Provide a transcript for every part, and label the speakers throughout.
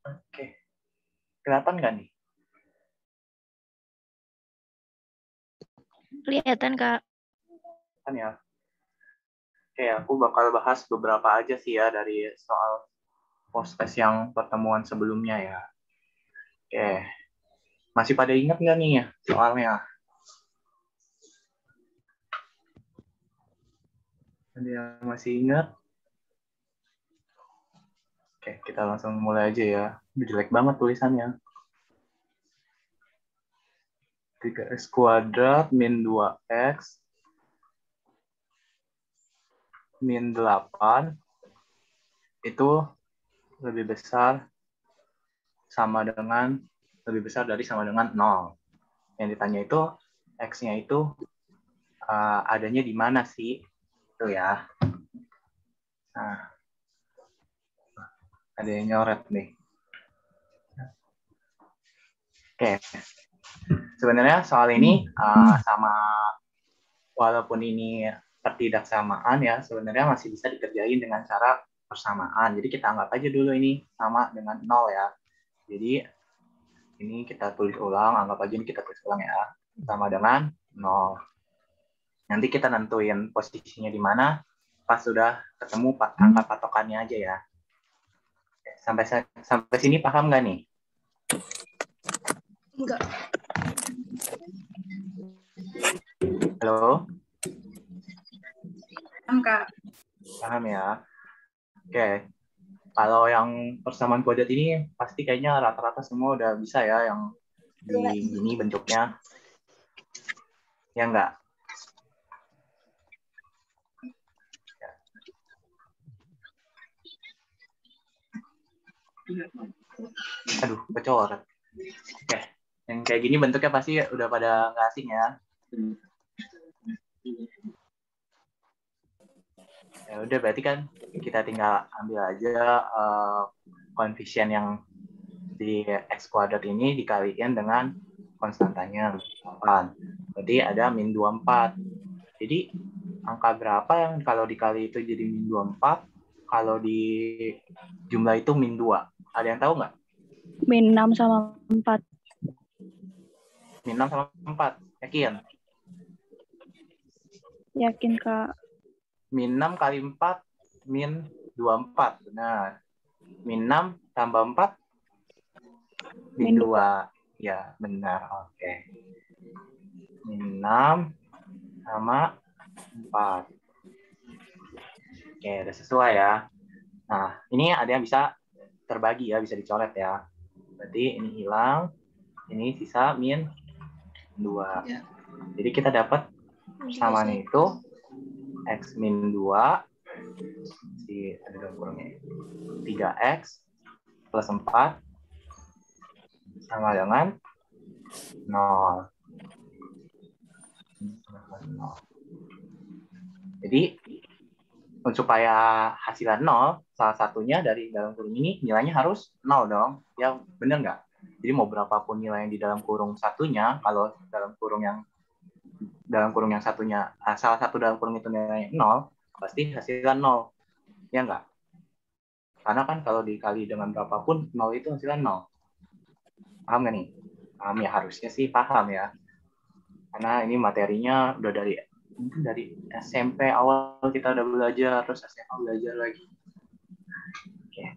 Speaker 1: Oke. Kelihatan nggak nih?
Speaker 2: Kelihatan, Kak.
Speaker 1: Kan ya. Oke, aku bakal bahas beberapa aja sih ya dari soal post-test yang pertemuan sebelumnya ya. Oke. Masih pada ingat nggak nih ya soalnya? Ada yang masih ingat? Oke, kita langsung mulai aja ya. Udah jelek banget tulisannya. 3x kuadrat min 2x min 8 itu lebih besar lebih besar dari sama dengan 0. Yang ditanya itu x-nya itu adanya di mana sih? Itu ya. Nah, ada yang nyoret nih. Oke. Sebenarnya soal ini sama walaupun ini pertidaksamaan ya, sebenarnya masih bisa dikerjain dengan cara persamaan. Jadi kita anggap aja dulu ini sama dengan 0 ya. Jadi ini kita tulis ulang, anggap aja ini kita tulis ulang ya. Sama dengan 0. Nanti kita nentuin posisinya di mana, pas sudah ketemu angka patokannya aja ya. Sampai sini paham nggak nih?
Speaker 3: Enggak.
Speaker 1: Halo?
Speaker 3: Paham, Kak.
Speaker 1: Paham ya? Oke. Kalau yang persamaan kuadrat ini pasti kayaknya rata-rata semua udah bisa ya yang di gini bentuknya. Ya enggak? Aduh, kecoret. Oke. Yang kayak gini bentuknya pasti udah pada nggak asing ya. Ya udah, berarti kan kita tinggal ambil aja koefisien yang di x kuadrat ini dikaliin dengan konstantanya 8. Berarti ada min 24. Jadi angka berapa yang kalau dikali itu jadi min 24, kalau di jumlah itu min 2? Ada yang tahu nggak?
Speaker 2: Min 6 sama 4.
Speaker 1: Min 6 sama 4. Yakin?
Speaker 2: Yakin, Kak.
Speaker 1: Min 6 kali 4, min 24. Benar. Min 6 tambah 4, min 2. Ya, benar. Oke. Min 6 sama 4. Oke, udah sesuai ya. Nah, ini ada yang bisa terbagi ya, bisa dicoret ya. Berarti ini hilang, ini sisa min 2. Ya. Jadi kita dapat persamaan itu x min 2 ada dalam kurungnya 3x plus 4 sama dengan 0. Jadi supaya hasilnya 0, salah satunya dari dalam kurung ini nilainya harus 0 dong. Ya benar nggak? Jadi mau berapapun nilai yang di dalam kurung satunya, kalau dalam kurung yang satunya, salah satu dalam kurung itu nilainya 0, pasti hasilnya 0. Ya nggak? Karena kan kalau dikali dengan berapapun, 0 itu hasilnya 0. Paham nggak nih? Paham ya, harusnya sih paham ya. Karena ini materinya udah mungkin dari SMP awal kita udah belajar, terus SMA belajar lagi. Oke.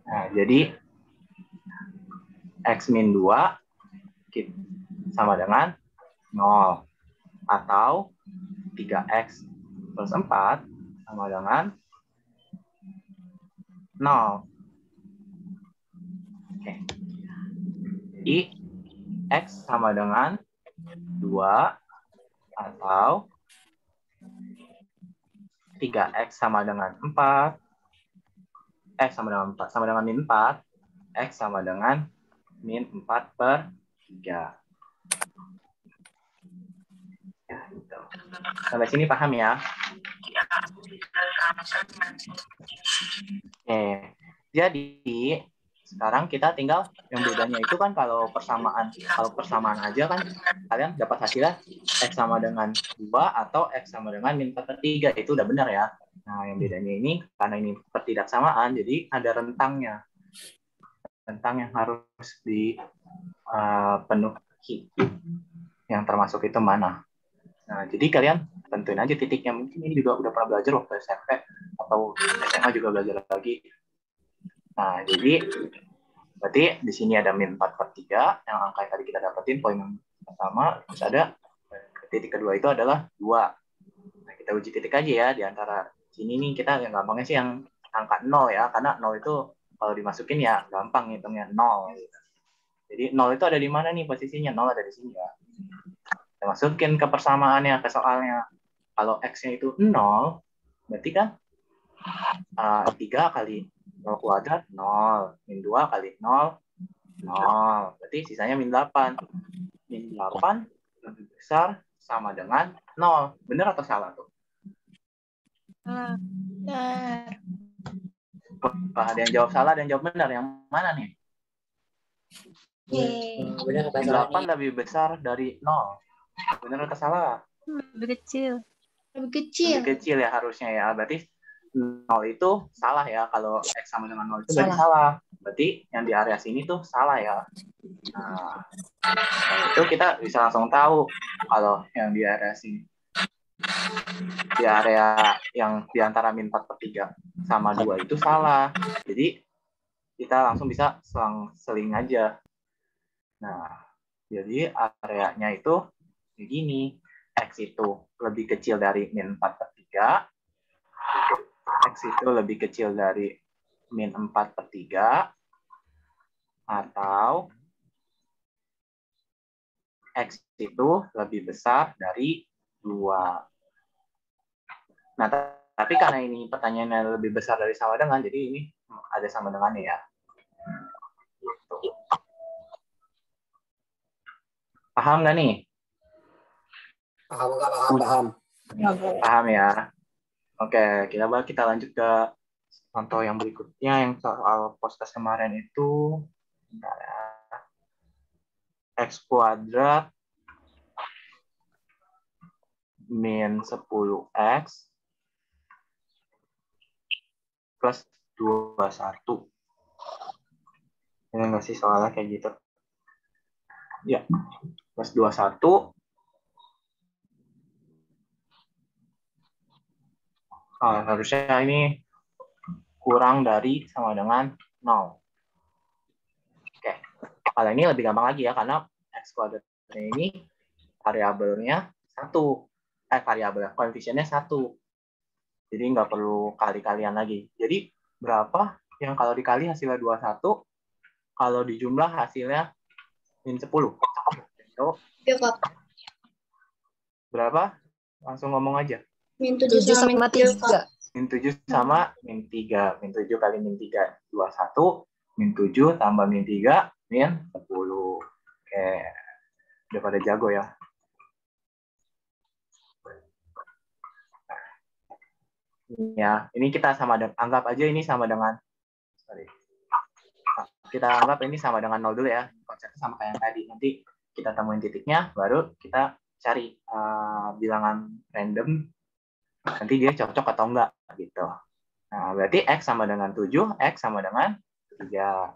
Speaker 1: Nah, jadi x min 2 sama dengan 0. Atau 3x plus 4 sama dengan 0. Oke. Jadi x sama dengan 2 atau 3x sama dengan 4. X sama dengan 4 sama dengan min 4. X sama dengan min 4 per 3. Ya, gitu. Sampai sini paham ya? Oke. Jadi sekarang kita tinggal yang bedanya itu kan kalau persamaan aja kan kalian dapat hasilnya x sama dengan 2 atau x sama dengan min 4 per 3, itu udah benar ya. Nah, yang bedanya ini karena ini pertidaksamaan jadi ada rentangnya. tentang yang harus dipenuhi. Yang termasuk itu mana. Nah, jadi kalian tentuin aja titiknya. Mungkin ini juga udah pernah belajar waktu SMP atau SMA juga belajar lagi. Nah, jadi berarti di sini ada min 4/3 yang angka yang tadi kita dapetin poin yang pertama, terus ada titik kedua itu adalah 2. Nah, kita uji titik aja ya di antara sini nih, kita yang gampangnya sih yang angka 0 ya, karena 0 itu kalau dimasukin ya gampang ngitungnya 0 gitu. Jadi 0 itu ada di mana nih posisinya? 0 ada di sini ya. Kita masukin ke persamaannya, ke soalnya. Kalau X-nya itu 0, berarti kan 3 kali 0 kuadrat 0, min 2 kali 0, 0. Berarti sisanya min 8. Min 8 lebih besar sama dengan 0. Benar atau salah tuh?
Speaker 2: Benar.
Speaker 1: Ada yang jawab salah, ada yang jawab benar. Yang mana nih?
Speaker 3: Benar apa
Speaker 1: Min
Speaker 3: salah
Speaker 1: 8
Speaker 3: nih?
Speaker 1: lebih besar dari 0. Benar atau salah?
Speaker 2: Lebih kecil.
Speaker 4: Lebih kecil.
Speaker 1: Lebih kecil ya harusnya ya. Berarti 0 itu salah ya. Kalau X sama dengan 0 itu berarti
Speaker 3: Salah.
Speaker 1: salah. Berarti yang di area sini tuh salah ya. Nah, itu kita bisa langsung tahu kalau yang di area sini. Di area yang di antara min 4/3 sama 2 itu salah. Jadi kita langsung bisa seling aja. Nah, jadi areanya itu begini. X itu lebih kecil dari min 4/3. X itu lebih kecil dari min 4/3. Atau X itu lebih besar dari 2. Nah, tapi karena ini pertanyaannya lebih besar dari sama dengan, jadi ini ada sama dengannya ya. Gitu. Paham nggak nih?
Speaker 3: Paham nggak? Paham.
Speaker 1: Paham ya. Oke, kita lanjut ke contoh yang berikutnya, yang soal postas kemarin itu. Bentar ya. X kuadrat min 10X plus 21. Ini nggak sih soalnya kayak gitu? Ya, plus 21. Harusnya ini kurang dari sama dengan 0. Oke, kalau ini lebih gampang lagi ya, karena X kuadratnya ini variabelnya 1. Koefisiennya 1. Jadi nggak perlu kali-kalian lagi. Jadi berapa yang kalau dikali hasilnya 21, kalau dijumlah hasilnya min 10. So,
Speaker 4: Ya, Kak.
Speaker 1: berapa? Langsung ngomong aja.
Speaker 4: Min 7 sama min 3.
Speaker 1: Min 7 sama min 3. Min 7 kali min 3, 21. Min 7 tambah min 3, min 10. Oke. Udah pada jago ya. Ya, ini kita anggap aja ini sama dengan, kita anggap ini sama dengan 0 dulu ya. Konsepnya sama kayak yang tadi. Nanti kita temuin titiknya, baru kita cari bilangan random, nanti dia cocok atau enggak gitu. Nah, berarti X sama dengan 7, X sama dengan 3.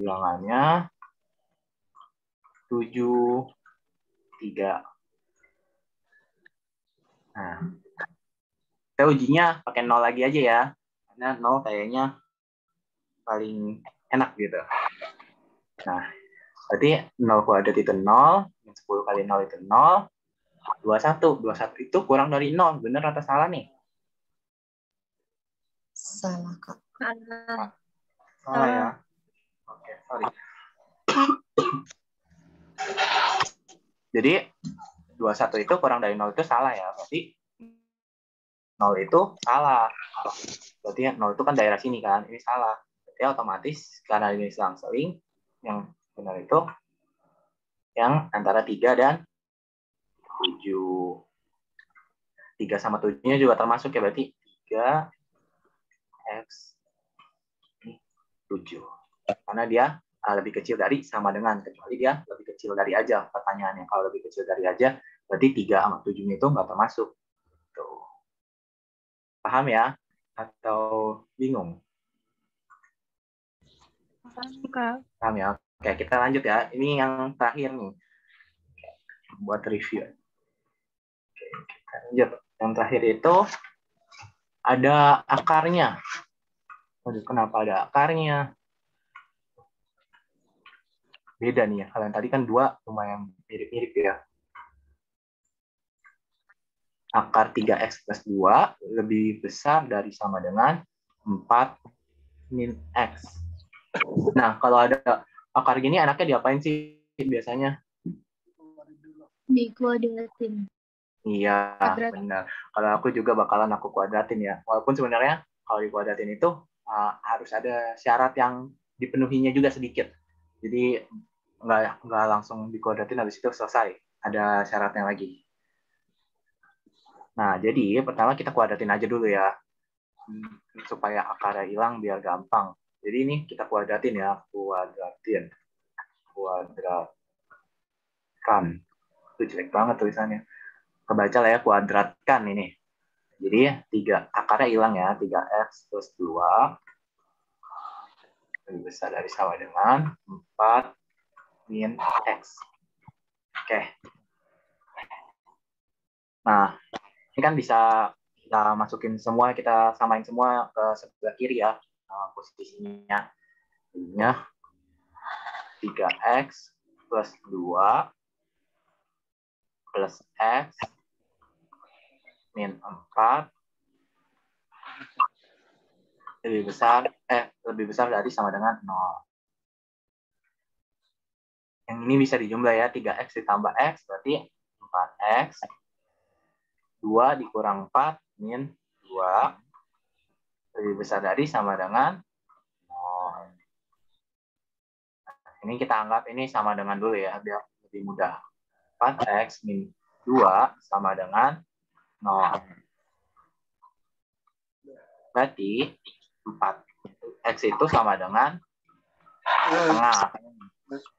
Speaker 1: Bilangannya 7, 3. Nah, kita ujinya pakai 0 lagi aja ya. Karena 0 kayaknya paling enak gitu. Nah, berarti 0 kuadrat itu 0, 10 kali 0 itu 0, 21. 21 itu kurang dari 0. Benar atau salah nih?
Speaker 3: Salah, Kak.
Speaker 1: Salah ya. Oke, sorry. Jadi 21 itu kurang dari 0 itu salah ya. Berarti 0 itu salah. Berarti 0 itu kan daerah sini kan. Ini salah. Berarti otomatis karena ini selang-seling, yang benar itu yang antara 3 dan 7. 3 sama 7-nya juga termasuk ya. Berarti 3X 7. Karena dia lebih kecil dari sama dengan. Kecuali dia lebih kecil dari aja pertanyaannya. Kalau lebih kecil dari aja, berarti 3 sama 7-nya itu nggak termasuk. Tuh. Paham ya? Atau bingung?
Speaker 2: Kak.
Speaker 1: Paham ya? Oke, kita lanjut ya. Ini yang terakhir nih. Buat review. Oke, kita lanjut. Yang terakhir itu ada akarnya. Aduh, kenapa ada akarnya? Beda nih ya. Kalau yang tadi kan 2 lumayan mirip-mirip ya. Akar 3x plus 2 lebih besar dari sama dengan 4 min x. Nah, kalau ada akar gini anaknya diapain sih biasanya?
Speaker 4: Dikuadratin.
Speaker 1: Iya,
Speaker 4: Kuadrat.
Speaker 1: benar. Kalau aku juga bakalan aku kuadratin ya. Walaupun sebenarnya kalau dikuadratin itu harus ada syarat yang dipenuhinya juga sedikit. Jadi nggak langsung dikuadratin habis itu selesai. Ada syaratnya lagi. Nah, jadi pertama kita kuadratin aja dulu ya. Supaya akarnya hilang biar gampang. Jadi ini kita kuadratin ya. Kuadratin. Kuadratkan. Itu jelek banget tulisannya. Kebaca lah ya, kuadratkan ini. Jadi 3 akarnya hilang ya, 3x plus 2 lebih besar dari sama dengan 4 min x. Oke. Nah, ini kan bisa kita masukin semua, kita samain semua ke sebelah kiri ya, posisinya. Ininya 3x plus 2 plus x min 4 lebih besar dari sama dengan 0. Yang ini bisa dijumlah ya, 3x ditambah x berarti 4x. 2 dikurang 4 min 2 lebih besar dari sama dengan 0. Ini kita anggap ini sama dengan dulu ya, biar lebih mudah. 4x min 2 sama dengan 0. Berarti 4x itu sama dengan setengah.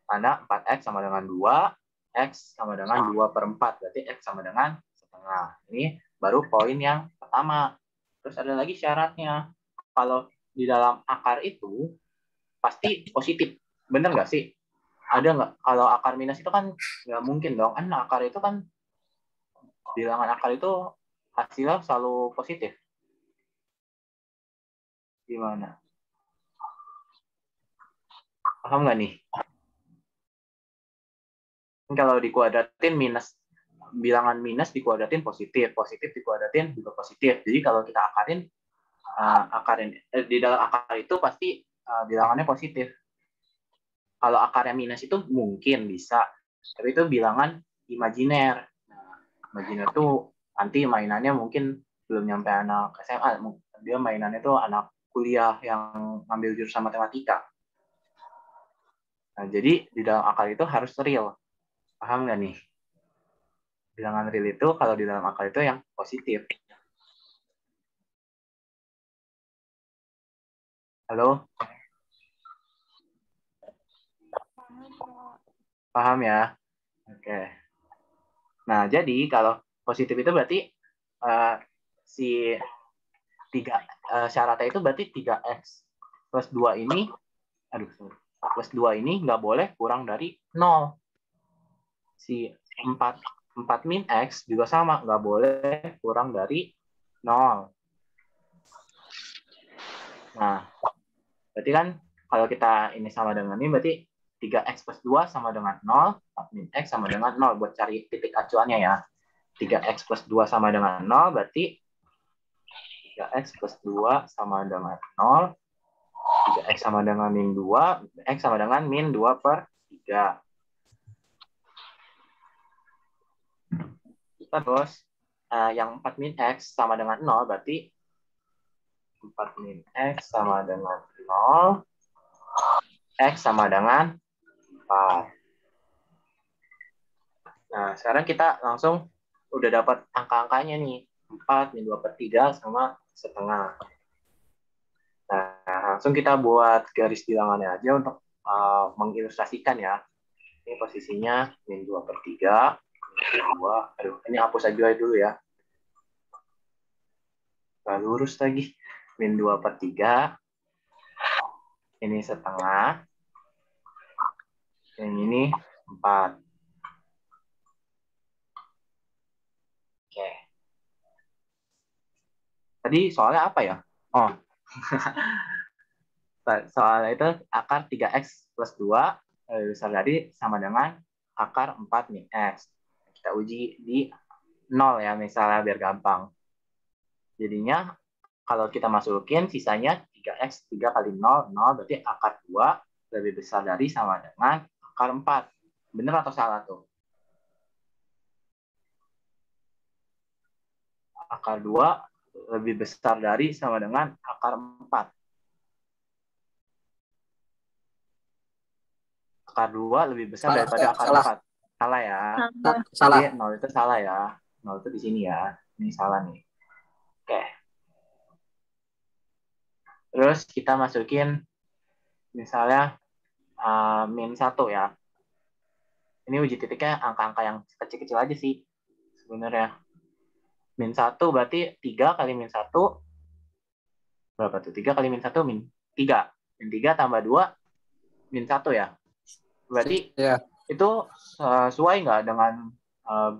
Speaker 1: Karena 4x sama dengan 2, x sama dengan 2 per 4. Berarti x sama dengan setengah. Ini baru poin yang pertama. Terus ada lagi syaratnya. Kalau di dalam akar itu pasti positif. Bener nggak sih? Ada nggak? Kalau akar minus itu kan nggak mungkin dong. Kan akar itu kan, bilangan akar itu hasilnya selalu positif. Gimana? Paham nggak nih? Kalau dikuadratin minus, bilangan minus dikuadratin positif, positif dikuadratin juga positif. Jadi kalau kita akarin di dalam akar itu pasti bilangannya positif. Kalau akarnya minus itu mungkin bisa, tapi itu bilangan imajiner. Nah, imajiner itu nanti mainannya mungkin belum nyampe anak SMA, dia mainannya tuh anak kuliah yang ngambil jurusan matematika. Nah, jadi di dalam akar itu harus real. Paham nggak nih? Bilangan real itu kalau di dalam akar itu yang positif. Halo? Paham ya? Oke. Nah, jadi kalau positif itu berarti si syaratnya itu berarti 3x plus 2 ini, plus 2 ini nggak boleh kurang dari 0. Si 4 min x juga sama, nggak boleh kurang dari 0. Nah, berarti kan kalau kita ini sama dengan ini, berarti 3x plus 2 sama dengan 0, 4 min x sama dengan 0. Buat cari titik acuannya ya. 3x plus 2 sama dengan 0, berarti 3x plus 2 sama dengan 0, 3x sama dengan min 2, x sama dengan min 2 per 3. Terus, yang 4 min x sama dengan 0, berarti 4 min x sama dengan 0, x sama dengan 4. Nah, sekarang kita langsung udah dapat angka-angkanya nih. 4 min 2 per 3 sama setengah. Nah, langsung kita buat garis bilangannya aja untuk mengilustrasikan ya. Ini posisinya min 2 per 3. Min 2. Aduh, ini hapus aja dulu ya. Nggak lurus lagi. Min 2 per 3. Ini setengah. Yang ini 4. Oke. Tadi soalnya apa ya? Oh. Soalnya itu akar 3x plus 2 lebih besar dari sama dengan akar 4 min x. Kita uji di 0 ya misalnya biar gampang. Jadinya kalau kita masukin sisanya 3x 3 kali 0, 0 berarti akar 2 lebih besar dari sama dengan akar 4. Benar atau salah tuh? Akar 2 lebih besar dari sama dengan akar 4. Akar 2 lebih besar daripada akar 4. Salah ya.
Speaker 3: Salah.
Speaker 1: Jadi 0 itu salah ya. 0 itu di sini ya. Ini salah nih. Oke. Terus kita masukin misalnya min 1 ya. Ini uji titiknya angka-angka yang kecil-kecil aja sih sebenarnya. Min 1 berarti 3 kali min 1 berapa tuh? 3 kali min 1 min 3. Min 3 tambah 2 min 1 ya. Berarti itu sesuai nggak dengan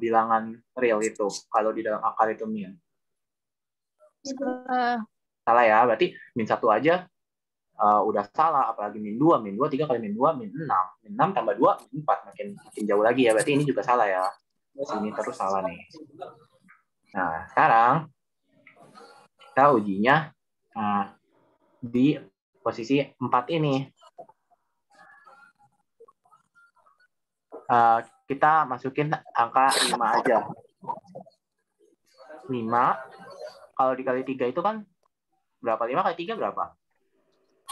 Speaker 1: bilangan real itu kalau di dalam akar itu min? Salah ya. Berarti min 1 aja udah salah, apalagi min 2, min 2, 3 kali min 2, min 6. Min 6 tambah 2, min 4. Makin jauh lagi ya. Berarti ini juga salah ya. Sini terus salah nih. Nah, sekarang kita ujinya di posisi 4 ini. Kita masukin angka 5 aja. 5, kalau dikali 3 itu kan berapa? 5 kali 3 berapa?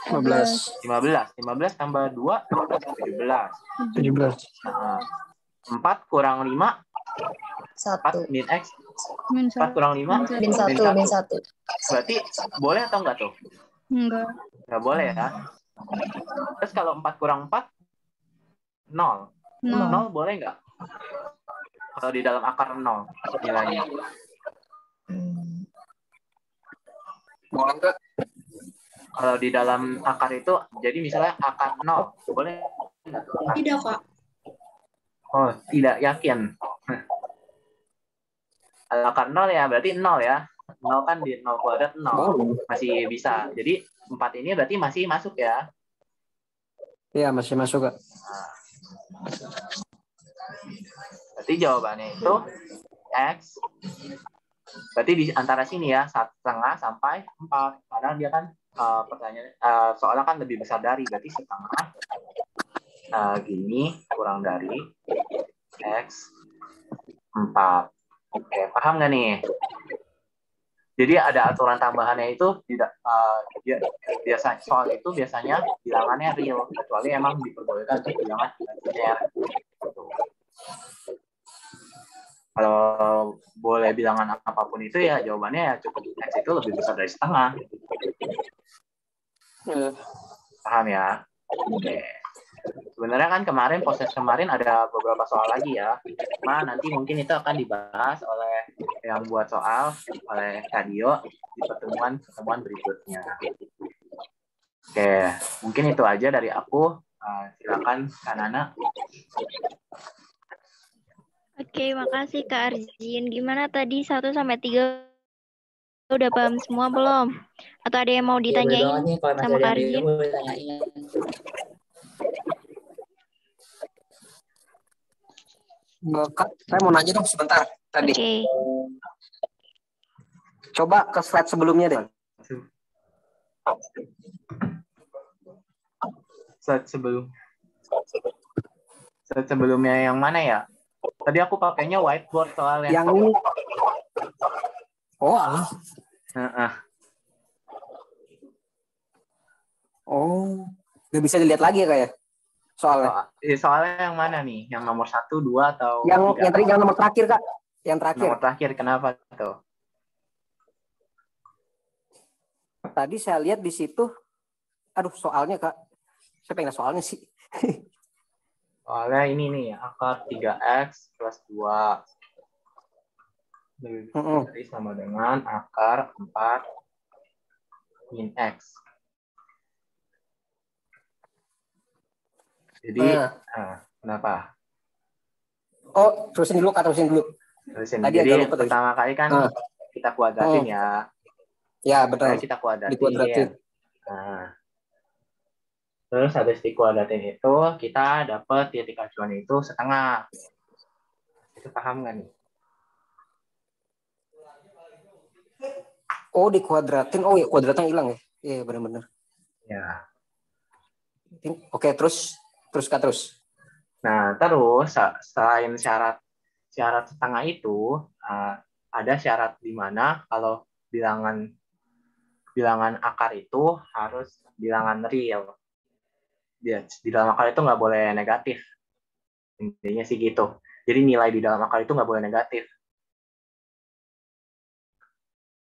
Speaker 3: 15.
Speaker 1: 15 tambah 2, 17.
Speaker 3: 17.
Speaker 1: Nah, 4 kurang 5, 4
Speaker 4: 1.
Speaker 1: min x.
Speaker 2: Min
Speaker 1: 4 kurang 5,
Speaker 4: Min 1. Min 1.
Speaker 1: Berarti boleh atau enggak tuh?
Speaker 2: Enggak.
Speaker 1: Enggak boleh ya. Terus kalau 4 kurang 4, 0. 0 boleh enggak? Kalau di dalam akar 0 nilainya.
Speaker 3: Boleh nggak?
Speaker 1: Kalau di dalam akar itu, jadi misalnya akar 0, boleh enggak?
Speaker 4: Tidak, Kak.
Speaker 1: Oh, tidak yakin. Kalau akar 0 ya, berarti 0 ya. 0 kan di 0 kuadrat 0. Masih bisa. Jadi 4 ini berarti masih masuk ya.
Speaker 3: Iya, masih masuk, Kak.
Speaker 1: Nah. Berarti jawabannya itu X. Berarti di antara sini ya, 1,5 sampai 4. Karena dia kan pertanyaan soalnya kan lebih besar dari, berarti setengah gini kurang dari X 4. Oke, paham nggak nih? Jadi ada aturan tambahannya itu tidak biasa soal itu biasanya bilangannya real, kecuali emang diperbolehkan untuk bilangan imajiner. Kalau boleh bilangan apapun itu ya jawabannya ya cukup X itu lebih besar dari setengah. Paham ya? Oke. Sebenarnya kan kemarin proses kemarin ada beberapa soal lagi ya. Nah, nanti mungkin itu akan dibahas oleh yang buat soal oleh Kadio di pertemuan berikutnya. Oke, mungkin itu aja dari aku. Silakan Kak Nana.
Speaker 2: Oke, makasih Kak Arjin. Gimana tadi 1 sampai 3 udah paham semua belum? Atau ada yang mau ditanyain sama Kak Arjin?
Speaker 3: Kak, saya mau nanya dong sebentar tadi.
Speaker 2: Oke.
Speaker 3: Coba ke slide sebelumnya deh.
Speaker 1: Slide sebelumnya yang mana ya? Tadi aku pakainya whiteboard soalnya.
Speaker 3: Yang ini. Oh, alah. Oh, nggak bisa dilihat lagi ya Kak ya?
Speaker 1: Soalnya yang mana nih? Yang nomor 1, 2 atau
Speaker 3: yang tadi yang nomor terakhir Kak? Yang terakhir.
Speaker 1: Nomor terakhir kenapa tuh?
Speaker 3: Tadi saya lihat di situ, aduh soalnya Kak, saya pengen soalnya sih.
Speaker 1: Soalnya ini nih, akar 3x plus 2 lebih sama dengan akar 4 min x. Jadi, kenapa?
Speaker 3: Oh, terusin dulu Kak, terusin dulu. Tadi
Speaker 1: Jadi,
Speaker 3: agak lupa tadi.
Speaker 1: pertama kali kan kita kuadratin ya.
Speaker 3: Ya, benar.
Speaker 1: Kita kuadratin.
Speaker 3: Dikuadratin.
Speaker 1: Nah, terus habis dikuadratin itu, kita dapat titik acuan itu setengah. Itu paham nggak nih?
Speaker 3: Oh, dikuadratin. Oh, ya kuadratnya hilang ya? Iya, benar-benar.
Speaker 1: Ya.
Speaker 3: Oke, terus Kak, terus.
Speaker 1: Nah, terus selain syarat setengah itu, ada syarat di mana kalau bilangan akar itu harus bilangan real. Di dalam akar itu nggak boleh negatif. Intinya sih gitu. Jadi nilai di dalam akar itu nggak boleh negatif.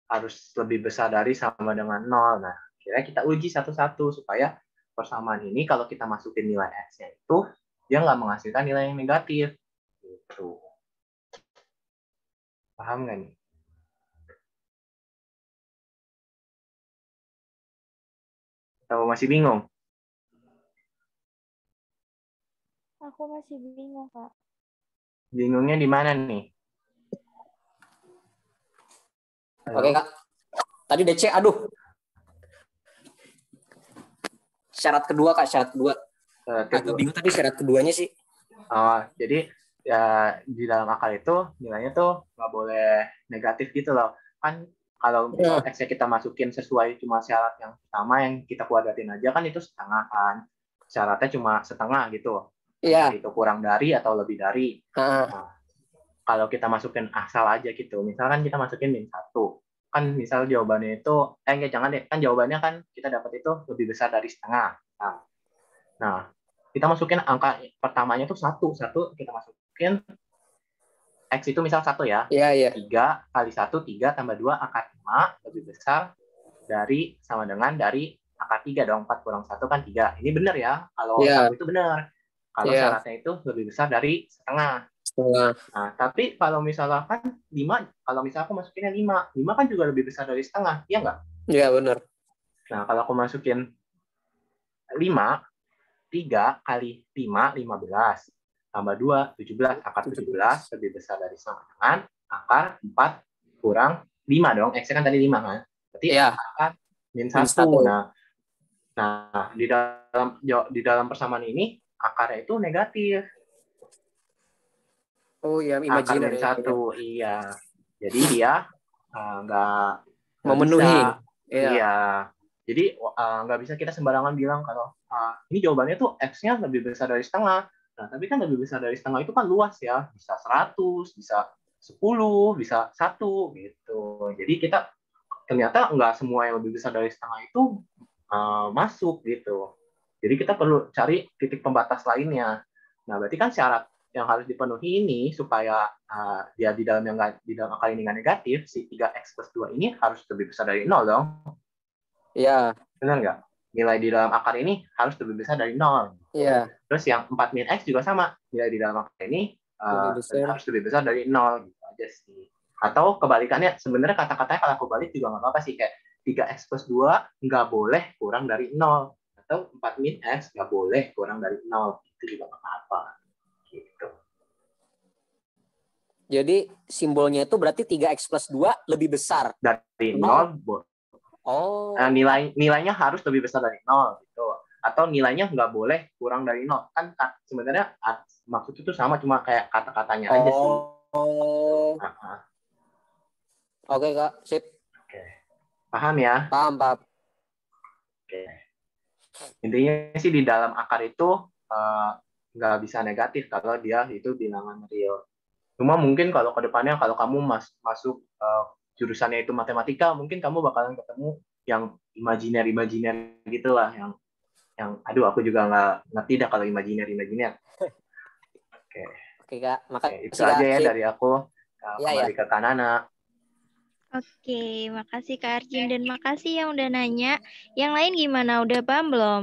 Speaker 1: Harus lebih besar dari sama dengan 0. Nah, kira kita uji satu-satu supaya persamaan ini kalau kita masukin nilai X-nya itu, dia nggak menghasilkan nilai yang negatif. Gitu. Paham nggak nih? Atau masih bingung?
Speaker 2: Aku masih bingung, Kak.
Speaker 1: Bingungnya di mana nih? Halo?
Speaker 3: Oke, Kak. Tadi DC, aduh. Syarat kedua, Kak, syarat kedua. Agak bingung tadi syarat keduanya sih.
Speaker 1: Jadi ya di dalam akar itu nilainya tuh nggak boleh negatif gitu loh. Kan kalau X-nya kita masukin sesuai cuma syarat yang pertama yang kita kuadratin aja kan itu setengah kan. Syaratnya cuma setengah gitu.
Speaker 3: Iya.
Speaker 1: Itu kurang dari atau lebih dari. Nah, kalau kita masukin asal aja gitu, misalkan kita masukin -1, kan misal jawabannya itu, enggak jangan deh, kan jawabannya kan kita dapat itu lebih besar dari setengah. Nah, kita masukin angka pertamanya tuh 1 kita masukin X itu misal 1 ya.
Speaker 3: Iya.
Speaker 1: 3 kali 1, 3 tambah 2 akar 5 lebih besar dari sama dengan dari akar 3 dong. 4 kurang 1 kan 3. Ini benar ya. Kalau 1 itu benar. Kalau syaratnya itu lebih besar dari setengah. Nah, tapi kalau misalkan 5, kalau misalnya aku masukinnya 5 kan juga lebih besar dari setengah. Iya nggak?
Speaker 3: Iya, benar.
Speaker 1: Nah, kalau aku masukin 5, 3 kali 5, 15. Tambah 2, 17. Akar 17 lebih besar dari sama dengan akar 4 kurang 5 dong. X-nya kan tadi 5 kan? Berarti akar -1. Nah, di dalam persamaan ini, akarnya itu negatif.
Speaker 3: Oh iya, imajiner.
Speaker 1: Akar -1, iya. Jadi dia nggak
Speaker 3: memenuhi.
Speaker 1: Iya. Jadi nggak bisa kita sembarangan bilang kalau ini jawabannya tuh X-nya lebih besar dari setengah. Nah, tapi kan lebih besar dari setengah itu kan luas ya. Bisa 100, bisa 10, bisa 1 gitu. Jadi kita ternyata nggak semua yang lebih besar dari setengah itu masuk gitu. Jadi kita perlu cari titik pembatas lainnya. Nah, berarti kan syarat yang harus dipenuhi ini supaya dia di dalam akar ini nggak negatif, si 3x plus 2 ini harus lebih besar dari 0 dong.
Speaker 3: Iya.
Speaker 1: Benar nggak? Nilai di dalam akar ini harus lebih besar dari 0.
Speaker 3: Iya.
Speaker 1: Terus yang 4 min x juga sama. Nilai di dalam akar ini harus lebih besar dari 0. Gitu aja sih. Atau kebalikannya, sebenarnya kata-katanya kalau aku balik juga nggak apa-apa sih. Kayak 3x plus 2 nggak boleh kurang dari 0. Atau 4 min x nggak boleh kurang dari 0. Itu juga nggak apa-apa. Gitu.
Speaker 3: Jadi simbolnya itu berarti 3x plus 2 lebih besar.
Speaker 1: Dari 0.
Speaker 3: Oh.
Speaker 1: Nilainya harus lebih besar dari 0 gitu. Atau nilainya nggak boleh kurang dari 0. Kan sebenarnya maksud itu sama, cuma kayak kata-katanya aja sih.
Speaker 3: Oke, Kak. Sip.
Speaker 1: Oke. Paham ya?
Speaker 3: Paham.
Speaker 1: Oke. Intinya sih di dalam akar itu nggak bisa negatif kalau dia itu bilangan real. Cuma mungkin kalau ke depannya kalau kamu masuk jurusannya itu matematika, mungkin kamu bakalan ketemu yang imajiner gitu lah, yang aduh aku juga nggak ngerti dah kalau imajiner. Oke
Speaker 3: Kak, makasih.
Speaker 1: Itu aja ya dari aku. Kembali ke Kanana.
Speaker 2: Oke, makasih Kak Arjin dan makasih yang udah nanya. Yang lain gimana? Udah paham belum?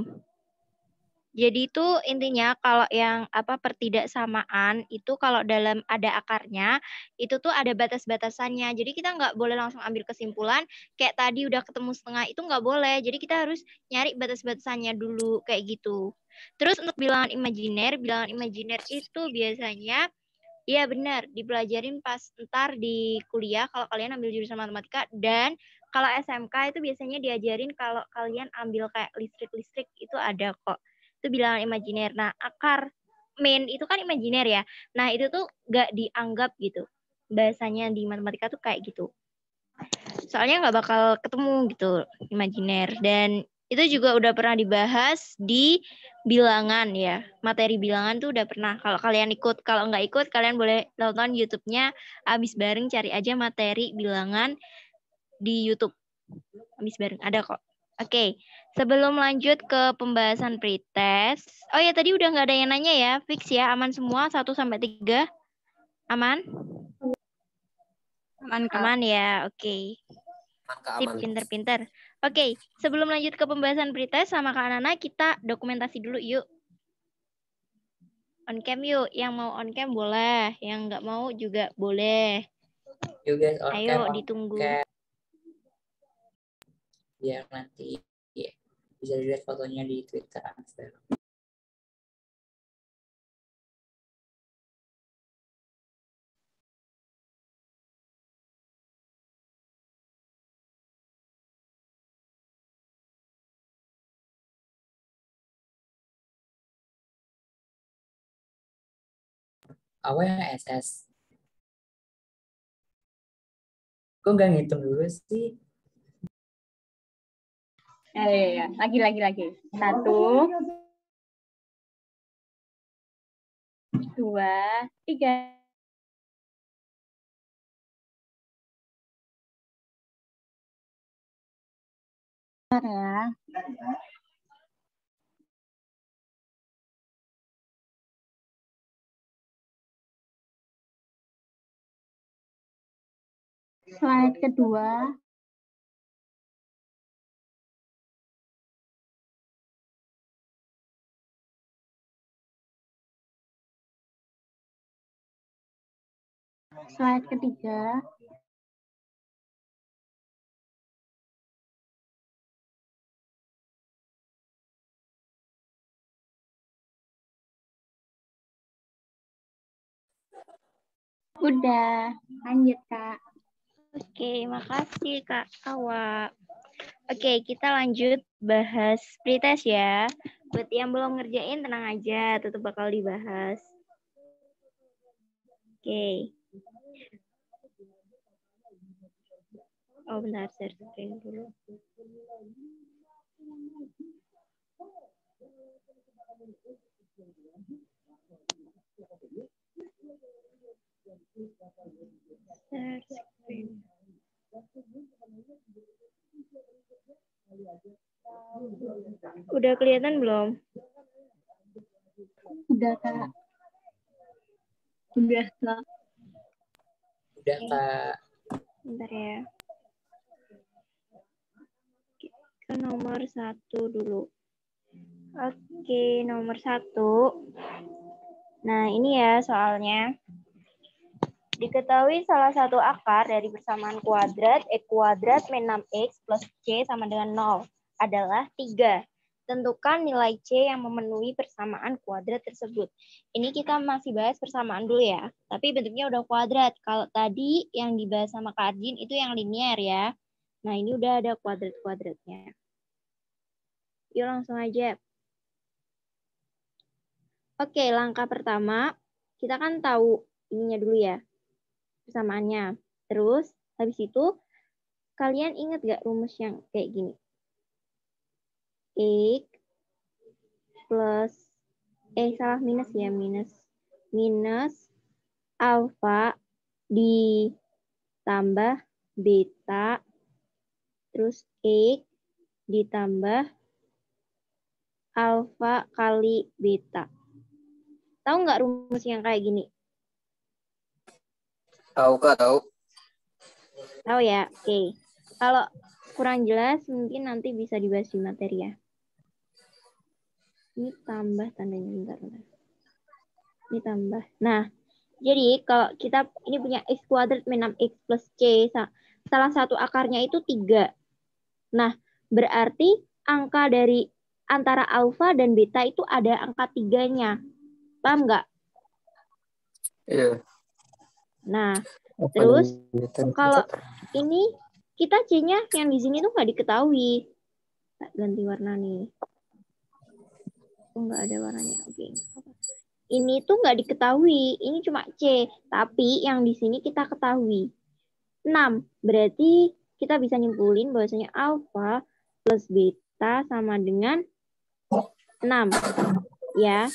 Speaker 2: Jadi itu intinya kalau yang pertidaksamaan itu kalau dalam ada akarnya itu tuh ada batas-batasannya. Jadi kita nggak boleh langsung ambil kesimpulan kayak tadi udah ketemu setengah itu nggak boleh. Jadi kita harus nyari batas-batasannya dulu kayak gitu. Terus untuk bilangan imajiner itu biasanya iya benar, dipelajarin pas ntar di kuliah kalau kalian ambil jurusan matematika, dan kalau SMK itu biasanya diajarin kalau kalian ambil kayak listrik-listrik itu ada kok. Itu bilangan imajiner. Nah, akar main itu kan imajiner ya. Nah, itu tuh nggak dianggap gitu. Bahasanya di matematika tuh kayak gitu. Soalnya nggak bakal ketemu gitu imajiner. Dan itu juga udah pernah dibahas di bilangan ya. Materi bilangan tuh udah pernah. Kalau kalian ikut, kalau nggak ikut kalian boleh nonton YouTube-nya Abis Bareng, cari aja materi bilangan di YouTube. Abis Bareng ada kok. Oke, sebelum lanjut ke pembahasan pretest. Oh ya, tadi udah nggak ada yang nanya ya. Fix ya, aman semua 1-3. Aman?
Speaker 5: Aman, Kak.
Speaker 2: Aman ya, oke. Sip, pinter-pinter. Oke, sebelum lanjut ke pembahasan pretest sama Kak Nana, kita dokumentasi dulu yuk. On cam yuk, yang mau on cam boleh, yang nggak mau juga boleh.
Speaker 6: Yuk guys, on
Speaker 2: Ayo,
Speaker 6: cam,
Speaker 2: ditunggu.
Speaker 6: Biar nanti bisa dilihat fotonya di Twitter Instagram. Apa yang SS? Kok nggak ngitung dulu sih?
Speaker 5: Ya. Lagi. 1, 2, 3. Ya. Slide kedua. Slide ketiga. Udah, lanjut Kak.
Speaker 2: Oke, makasih Kak Awa. Oke, kita lanjut bahas pretest ya. Buat yang belum ngerjain, tenang aja, tetap bakal dibahas. Oke. Oh, bentar, share screen dulu. Share screen. Udah kelihatan belum?
Speaker 5: Udah Kak. Udah Kak.
Speaker 6: Udah Kak.
Speaker 2: Bentar ya. Ke nomor 1 dulu. Oke, nomor 1. Nah, ini ya soalnya. Diketahui salah satu akar dari persamaan kuadrat X kuadrat min 6X plus C sama dengan 0 adalah 3. Tentukan nilai C yang memenuhi persamaan kuadrat tersebut. Ini kita masih bahas persamaan dulu ya. Tapi bentuknya udah kuadrat. Kalau tadi yang dibahas sama Kak Arjin itu yang linear ya. Nah, ini udah ada kuadrat-kuadratnya. Yuk langsung aja. Oke, langkah pertama. Kita kan tahu ininya dulu ya. Persamaannya. Terus, habis itu, kalian ingat gak rumus yang kayak gini? X plus, minus ya, minus alfa ditambah beta, terus X ditambah alfa kali beta. Tahu nggak rumus yang kayak gini?
Speaker 3: Tahu Kak, tahu.
Speaker 2: Tahu ya? Oke. Kalau kurang jelas mungkin nanti bisa dibahas di materi ya. Ini tambah tandanya, bentar. Ini tambah. Nah, jadi kalau kita ini punya x kuadrat min 6x plus c, salah satu akarnya itu 3. Nah, berarti angka dari antara alfa dan beta itu ada angka 3-nya. Paham nggak?
Speaker 3: Iya.
Speaker 2: Nah, terus kalau ini kita C-nya yang di sini tuh nggak diketahui. Tak ganti warna nih. Oh, nggak ada warnanya. Oke. Ini tuh nggak diketahui. Ini cuma C. Tapi yang di sini kita ketahui. 6. Berarti kita bisa nyimpulin bahwasanya alfa plus beta sama dengan 6. Ya.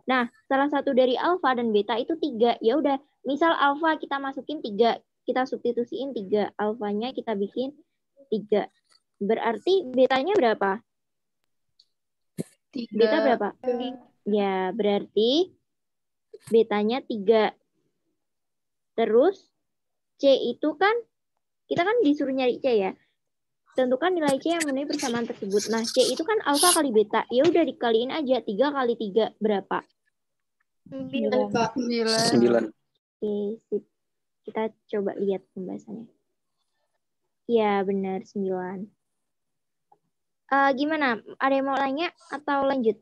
Speaker 2: Nah, salah satu dari alfa dan beta itu 3. Ya udah, misal alfa kita masukin 3, kita substitusiin 3. Alfanya kita bikin 3. Berarti betanya berapa?
Speaker 4: 3.
Speaker 2: Beta berapa? Ya, berarti betanya 3. Terus C itu kan, kita kan disuruh nyari C ya. Tentukan nilai C yang memenuhi persamaan tersebut. Nah, C itu kan alfa kali beta. Ya udah dikaliin aja. 3 kali 3 berapa?
Speaker 4: 9, Kak.
Speaker 3: 9.
Speaker 2: Oke, sip. Kita coba lihat pembahasannya. Ya, benar 9. Gimana? Ada yang mau tanya atau lanjut?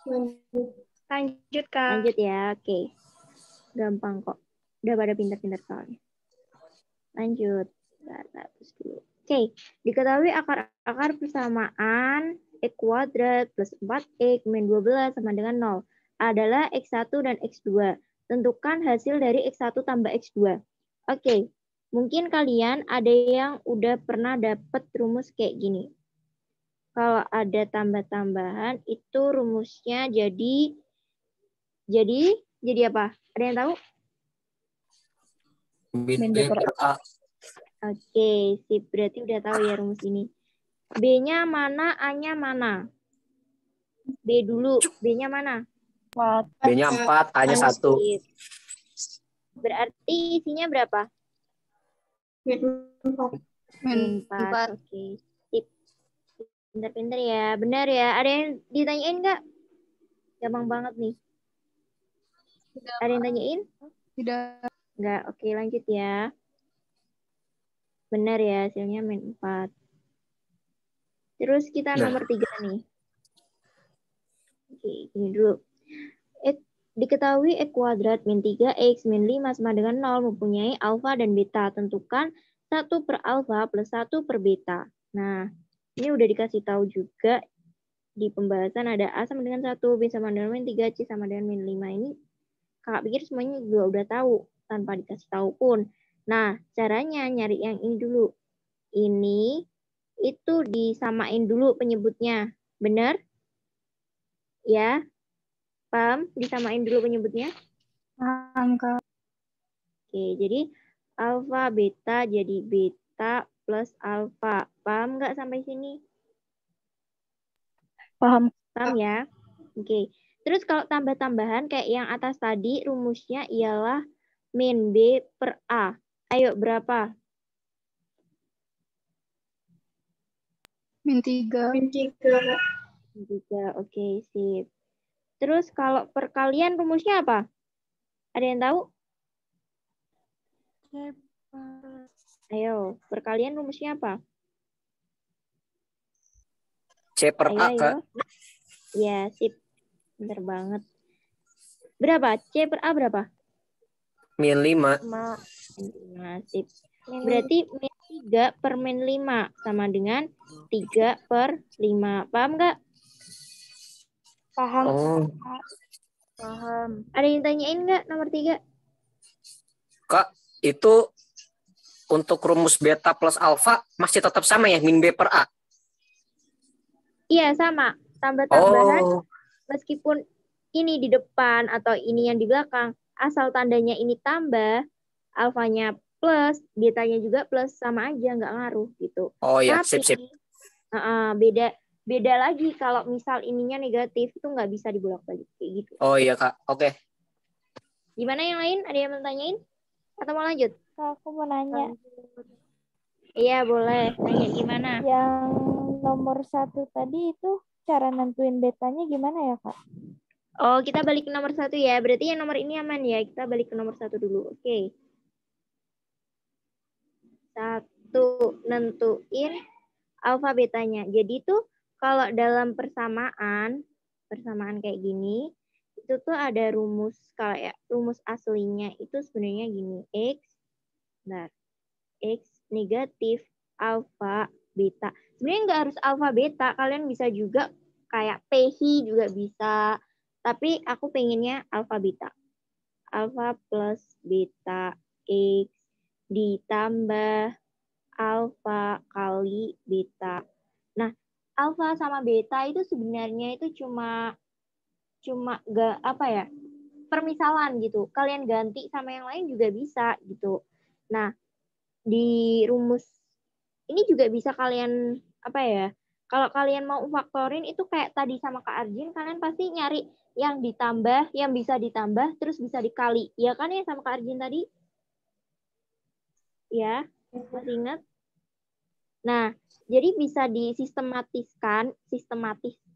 Speaker 4: Lanjut, Kak.
Speaker 2: Lanjut ya, oke. Gampang kok. Udah pada pintar-pintar soalnya. Lanjut. Hapus dulu. Oke, diketahui akar persamaan x kuadrat plus 4x min 12 sama dengan 0 adalah x1 dan x2. Tentukan hasil dari x1 tambah x2. Oke, mungkin kalian ada yang udah pernah dapat rumus kayak gini. Kalau ada tambah-tambahan itu rumusnya jadi apa? Ada yang tahu?
Speaker 3: Min B per A.
Speaker 2: Oke, sip. Berarti udah tahu ya rumus ini. B-nya mana, A-nya mana? B dulu. B-nya mana?
Speaker 3: B-nya 4, A-nya 1.
Speaker 2: Sip. Berarti isinya berapa?
Speaker 4: Min
Speaker 2: 4. Oke, sip. Pintar-pintar ya. Benar ya. Ada yang ditanyain nggak? Gampang banget nih. Ada yang tanyain?
Speaker 4: Tidak.
Speaker 2: Nggak. Oke, lanjut ya. Benar ya, hasilnya min 4. Terus kita nomor 3 nih. Oke, ini dulu. Diketahui x kuadrat min 3x min 5 sama dengan 0 mempunyai alfa dan beta. Tentukan 1 per alfa plus 1 per beta. Nah, ini udah dikasih tahu juga di pembahasan ada A sama dengan 1, B sama dengan min 3, C sama dengan min 5. Ini kakak pikir semuanya juga udah tahu tanpa dikasih tahu pun. Nah, caranya nyari yang ini dulu. Ini itu disamain dulu penyebutnya. Benar? Ya? Paham? Disamain dulu penyebutnya?
Speaker 4: Paham, Kak.
Speaker 2: Oke, jadi alfa beta jadi beta plus alfa. Paham nggak sampai sini?
Speaker 4: Paham.
Speaker 2: Paham ya? Oke. Terus kalau tambah-tambahan kayak yang atas tadi, rumusnya ialah min B per A. Ayo, berapa?
Speaker 4: Min 3.
Speaker 5: Min 3.
Speaker 2: 3. Oke, sip. Terus kalau perkalian rumusnya apa? Ada yang tahu? Ayo, perkalian rumusnya apa?
Speaker 3: C per A, Kak.
Speaker 2: Ya, sip. Bener banget. Berapa? C per A berapa?
Speaker 3: Min 5.
Speaker 2: Nah, sip. Berarti min 3 per min 5 sama dengan 3 per 5. Paham nggak?
Speaker 4: Paham.
Speaker 3: Oh.
Speaker 2: Paham. Ada yang tanyain nggak nomor 3?
Speaker 3: Kak, itu untuk rumus beta plus alfa masih tetap sama ya, min B per A?
Speaker 2: Iya, sama. Tambah-tambahan,
Speaker 3: Oh.
Speaker 2: meskipun ini di depan atau ini yang di belakang, asal tandanya ini tambah, alfanya plus, betanya juga plus, sama aja, nggak ngaruh gitu.
Speaker 3: Oh ya,
Speaker 2: Tapi,
Speaker 3: sip.
Speaker 2: beda lagi kalau misal ininya negatif, itu nggak bisa dibolak-balik kayak gitu.
Speaker 3: Oh iya, Kak. Oke.
Speaker 2: Gimana yang lain? Ada yang mau tanyain? Atau mau lanjut?
Speaker 7: Aku mau nanya.
Speaker 2: Iya, boleh. Nanya gimana?
Speaker 7: Yang nomor 1 tadi itu cara nentuin betanya gimana ya, Kak?
Speaker 2: Oh, kita balik ke nomor 1 ya. Berarti yang nomor ini aman ya. Kita balik ke nomor 1 dulu. Oke. 1, nentuin alfa betanya. Jadi tuh kalau dalam persamaan kayak gini, itu tuh ada rumus, kalau ya rumus aslinya itu sebenarnya gini. X negatif alfa beta. Sebenarnya nggak harus alfa beta, kalian bisa juga kayak PHI juga bisa. Tapi aku pengennya alfa beta. Alfa plus beta X ditambah alfa kali beta. Nah, alfa sama beta itu sebenarnya itu cuma gak apa ya? Permisalan gitu. Kalian ganti sama yang lain juga bisa gitu. Nah, di rumus ini juga bisa kalian apa ya? Kalau kalian mau faktorin itu kayak tadi sama Kak Arjin, kalian pasti nyari yang ditambah, yang bisa ditambah, terus bisa dikali. Ya kan ya sama Kak Arjin tadi? Ya, masih ingat? Nah, jadi bisa disistematis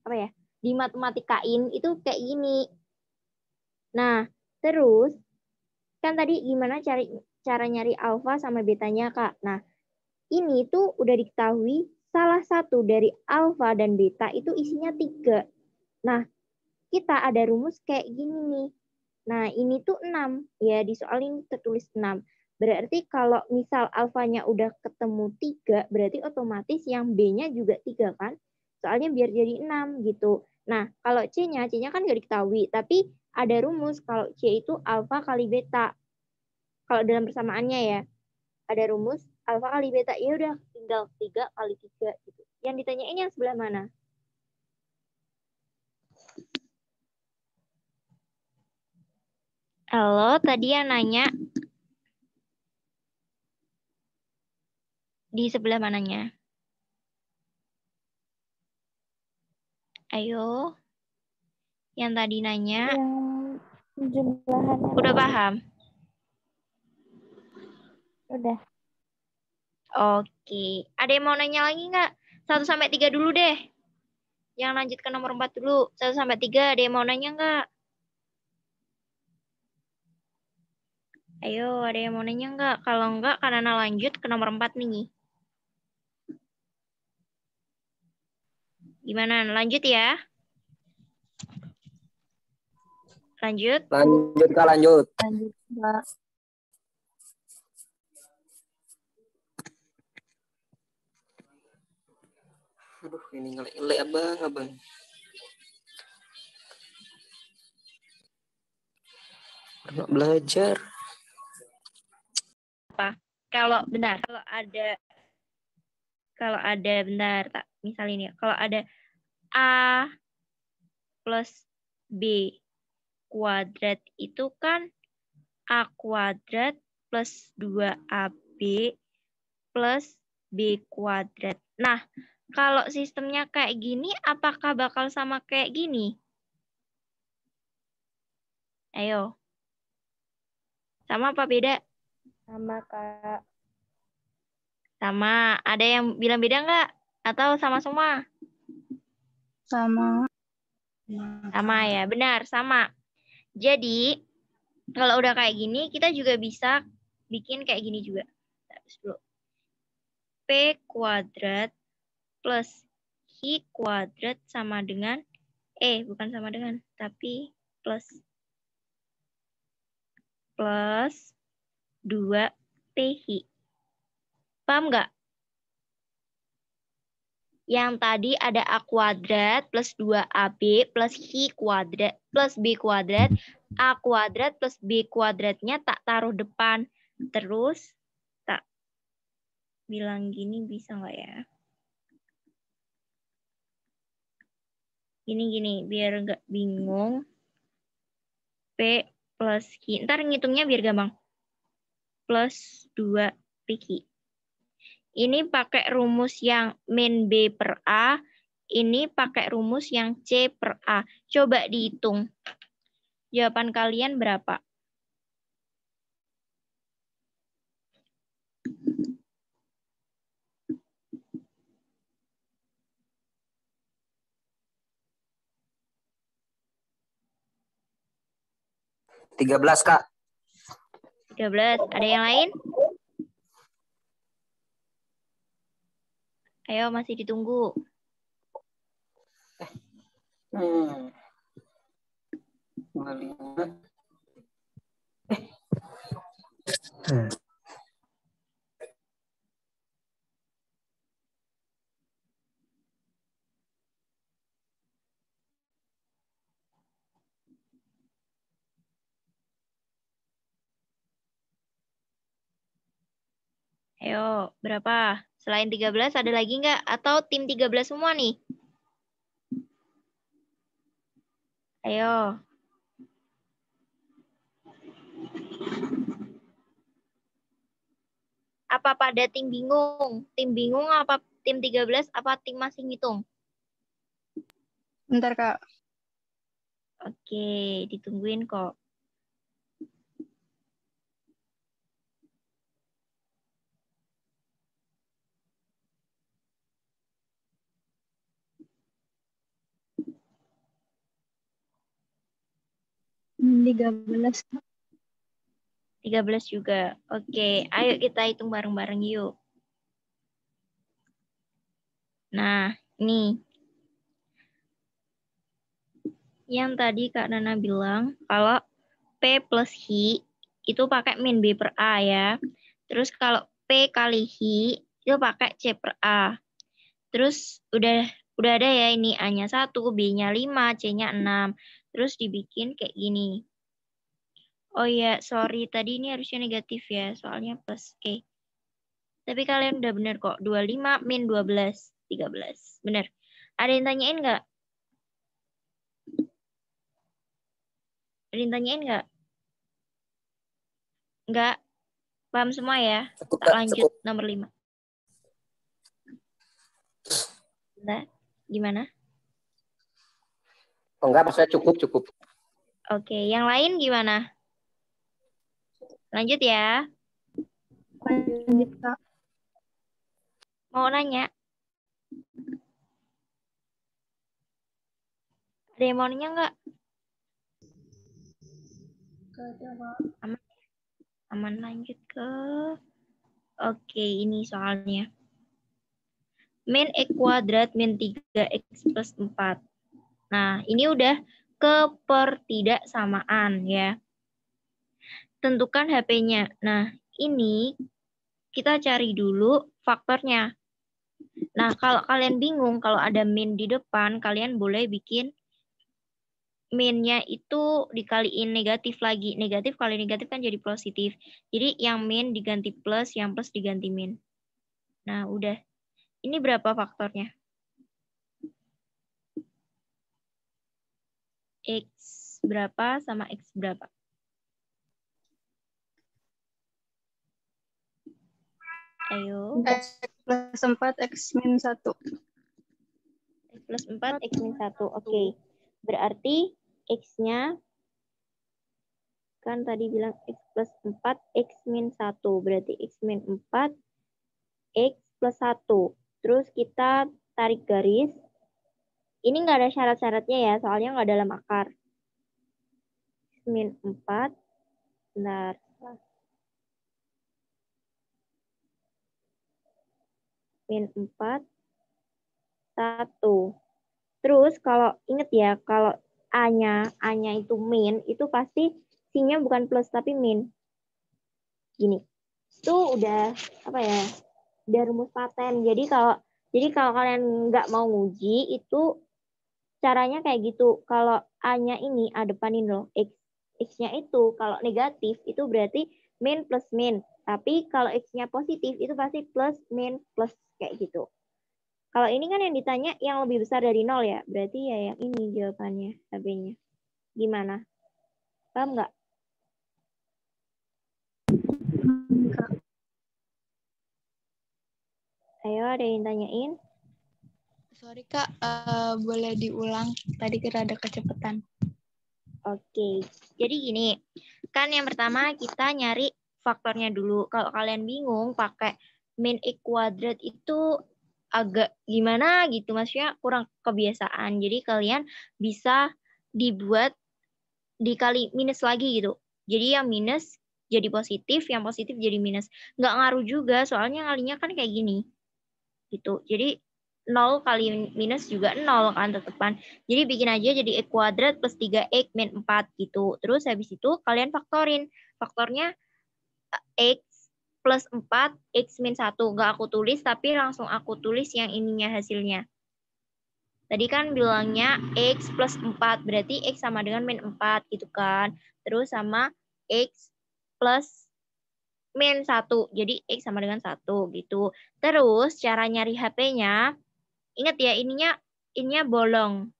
Speaker 2: apa ya? Dimatematika-in itu kayak gini. Nah, terus kan tadi gimana cara nyari alfa sama betanya, Kak? Nah, ini tuh udah diketahui salah satu dari alfa dan beta itu isinya 3. Nah, kita ada rumus kayak gini nih. Nah, ini tuh 6. Ya, di soal ini tertulis 6. Berarti kalau misal alfanya udah ketemu 3, berarti otomatis yang B-nya juga 3 kan? Soalnya biar jadi 6 gitu. Nah, kalau C-nya kan nggak diketahui. Tapi ada rumus kalau C itu alfa kali beta. Kalau dalam persamaannya ya, ada rumus alfa kali beta. Ya udah, tinggal 3 kali 3 gitu. Yang ditanyain yang sebelah mana? Halo, tadi yang nanya di sebelah mananya? Ayo. Yang tadi nanya.
Speaker 7: Yang jumlahannya.
Speaker 2: Udah paham?
Speaker 7: Udah.
Speaker 2: Oke. Ada yang mau nanya lagi nggak? 1 sampai 3 dulu deh. Yang lanjut ke nomor 4 dulu. 1 sampai 3 ada yang mau nanya nggak? Ayo, ada yang mau nanya nggak? Kalau nggak, karena lanjut ke nomor 4 nih. Gimana? Lanjut ya? Lanjut?
Speaker 3: Lanjut, Kak, lanjut.
Speaker 4: Lanjut, Mbak.
Speaker 3: Aduh, ini ngelek abang. Nggak belajar.
Speaker 2: Apa? Kalau benar, kalau ada benar, misal ini, kalau ada A plus B kuadrat itu kan A kuadrat plus 2AB plus B kuadrat. Nah, kalau sistemnya kayak gini, apakah bakal sama kayak gini? Ayo. Sama apa beda?
Speaker 7: Sama, Kak.
Speaker 2: Sama. Ada yang bilang beda nggak? Atau sama semua?
Speaker 4: Sama.
Speaker 2: Sama ya, benar, sama. Jadi, kalau udah kayak gini, kita juga bisa bikin kayak gini juga. Terus dulu. P kuadrat plus I kuadrat sama dengan, bukan sama dengan, tapi plus 2PI. Paham nggak? Yang tadi ada A kuadrat plus 2AB plus I kuadrat plus B kuadrat. A kuadrat plus B kuadratnya tak taruh depan. Terus tak bilang gini bisa nggak ya? Gini, biar nggak bingung. P plus Q. Ntar ngitungnya biar gampang. Plus 2PQ. Ini pakai rumus yang min B per A. Ini pakai rumus yang C per A. Coba dihitung. Jawaban kalian berapa?
Speaker 3: 13, Kak.
Speaker 2: 13. Ada yang lain? Ayo, masih ditunggu.
Speaker 3: Hmm. Melihat.
Speaker 2: Ayo, berapa? Selain 13 ada lagi nggak? Atau tim 13 semua nih? Ayo. Apa pada tim bingung? Tim bingung apa tim 13 apa tim masih ngitung?
Speaker 4: Bentar, Kak.
Speaker 2: Oke, ditungguin kok.
Speaker 4: Hmm, 13.
Speaker 2: 13 juga. Oke, ayo kita hitung bareng-bareng yuk. Nah, ini. Yang tadi Kak Nana bilang, kalau P plus Hi itu pakai min B per A ya. Terus kalau P kali Hi itu pakai C per A. Terus udah ada ya ini A-nya 1, B-nya 5, C-nya 6. Terus dibikin kayak gini. Oh ya, sorry. Tadi ini harusnya negatif ya, soalnya plus. Oke. Tapi kalian udah bener kok. 25 min 12, 13. Bener. Ada yang tanyain nggak? Ada yang tanyain nggak? Nggak? Paham semua ya?
Speaker 3: Cukup,
Speaker 2: Tak
Speaker 3: Kak,
Speaker 2: lanjut
Speaker 3: cukup.
Speaker 2: nomor 5. Nah, gimana?
Speaker 3: Oh, enggak, maksudnya cukup.
Speaker 2: Oke, yang lain gimana? Lanjut ya.
Speaker 4: Lanjut, Kak.
Speaker 2: Mau nanya? Ada yang mau nanya nggak? Aman, aman lanjut ke. Oke, ini soalnya. Min X kuadrat min 3X plus 4. Nah, ini udah kepertidaksamaan ya. Tentukan HP-nya. Nah, ini kita cari dulu faktornya. Nah, kalau kalian bingung, kalau ada min di depan, kalian boleh bikin min-nya itu dikaliin negatif lagi. Negatif kali negatif kan jadi positif. Jadi yang min diganti plus, yang plus diganti min. Nah, udah. Ini berapa faktornya? X berapa sama X berapa? Ayo.
Speaker 4: X plus 4, X min 1.
Speaker 2: X plus 4, X min 1. Oke. Berarti X-nya kan tadi bilang X plus 4, X min 1. Berarti X min 4, X plus 1. Terus kita tarik garis. Ini nggak ada syarat-syaratnya ya, soalnya nggak dalam akar. X min 4. Benar. Min 4, 1. Terus kalau inget ya, kalau A-nya itu min, itu pasti C-nya bukan plus tapi min. Gini. Itu udah apa ya? Udah rumus paten. Jadi kalau kalian nggak mau nguji, itu caranya kayak gitu. Kalau A-nya ini A depanin loh, X-nya itu kalau negatif itu berarti min plus min. Tapi kalau X-nya positif itu pasti plus min plus kayak gitu. Kalau ini kan yang ditanya yang lebih besar dari 0 ya. Berarti ya yang ini jawabannya, HB-nya. Gimana? Paham nggak? Ayo, ada yang tanyain?
Speaker 4: Sorry, Kak. Boleh diulang? Tadi kira ada kecepatan.
Speaker 2: Oke. Jadi gini. Kan yang pertama kita nyari faktornya dulu. Kalau kalian bingung pakai min X kuadrat itu agak gimana gitu, maksudnya kurang kebiasaan. Jadi kalian bisa dibuat dikali minus lagi gitu. Jadi yang minus jadi positif, yang positif jadi minus. Nggak ngaruh juga, soalnya ngalinya kan kayak gini. Gitu. Jadi 0 kali minus juga 0 kan tetepan. Jadi bikin aja jadi X kuadrat plus 3X min 4 gitu. Terus habis itu kalian faktorin. Faktornya X plus 4, X min 1. Nggak aku tulis, tapi langsung aku tulis yang ininya hasilnya. Tadi kan bilangnya X plus 4, berarti X sama dengan min 4 gitu kan. Terus sama X plus min 1, jadi X sama dengan 1 gitu. Terus cara nyari HP-nya, ingat ya ininya bolong.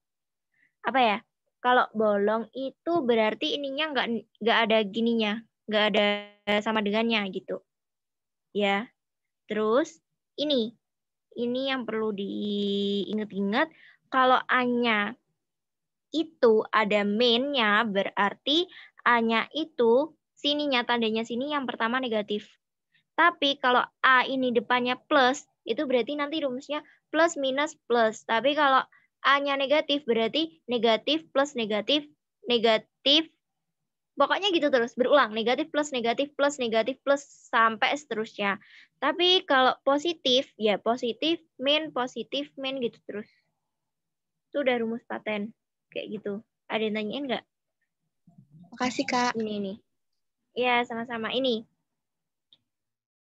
Speaker 2: Apa ya? Kalau bolong itu berarti ininya nggak ada gininya, nggak ada sama dengannya gitu. Ya. Terus ini yang perlu diingat-ingat, kalau A-nya itu ada min-nya, berarti A-nya itu sininya, tandanya sini yang pertama negatif. Tapi kalau A ini depannya plus, itu berarti nanti rumusnya plus minus plus. Tapi kalau A-nya negatif, berarti negatif plus negatif, negatif. Pokoknya gitu terus, berulang. Negatif plus negatif plus negatif plus sampai seterusnya. Tapi kalau positif, ya positif min gitu terus. Itu udah rumus paten. Kayak gitu. Ada yang tanyain nggak?
Speaker 4: Makasih, Kak.
Speaker 2: Ini. Ya, sama-sama. Ini.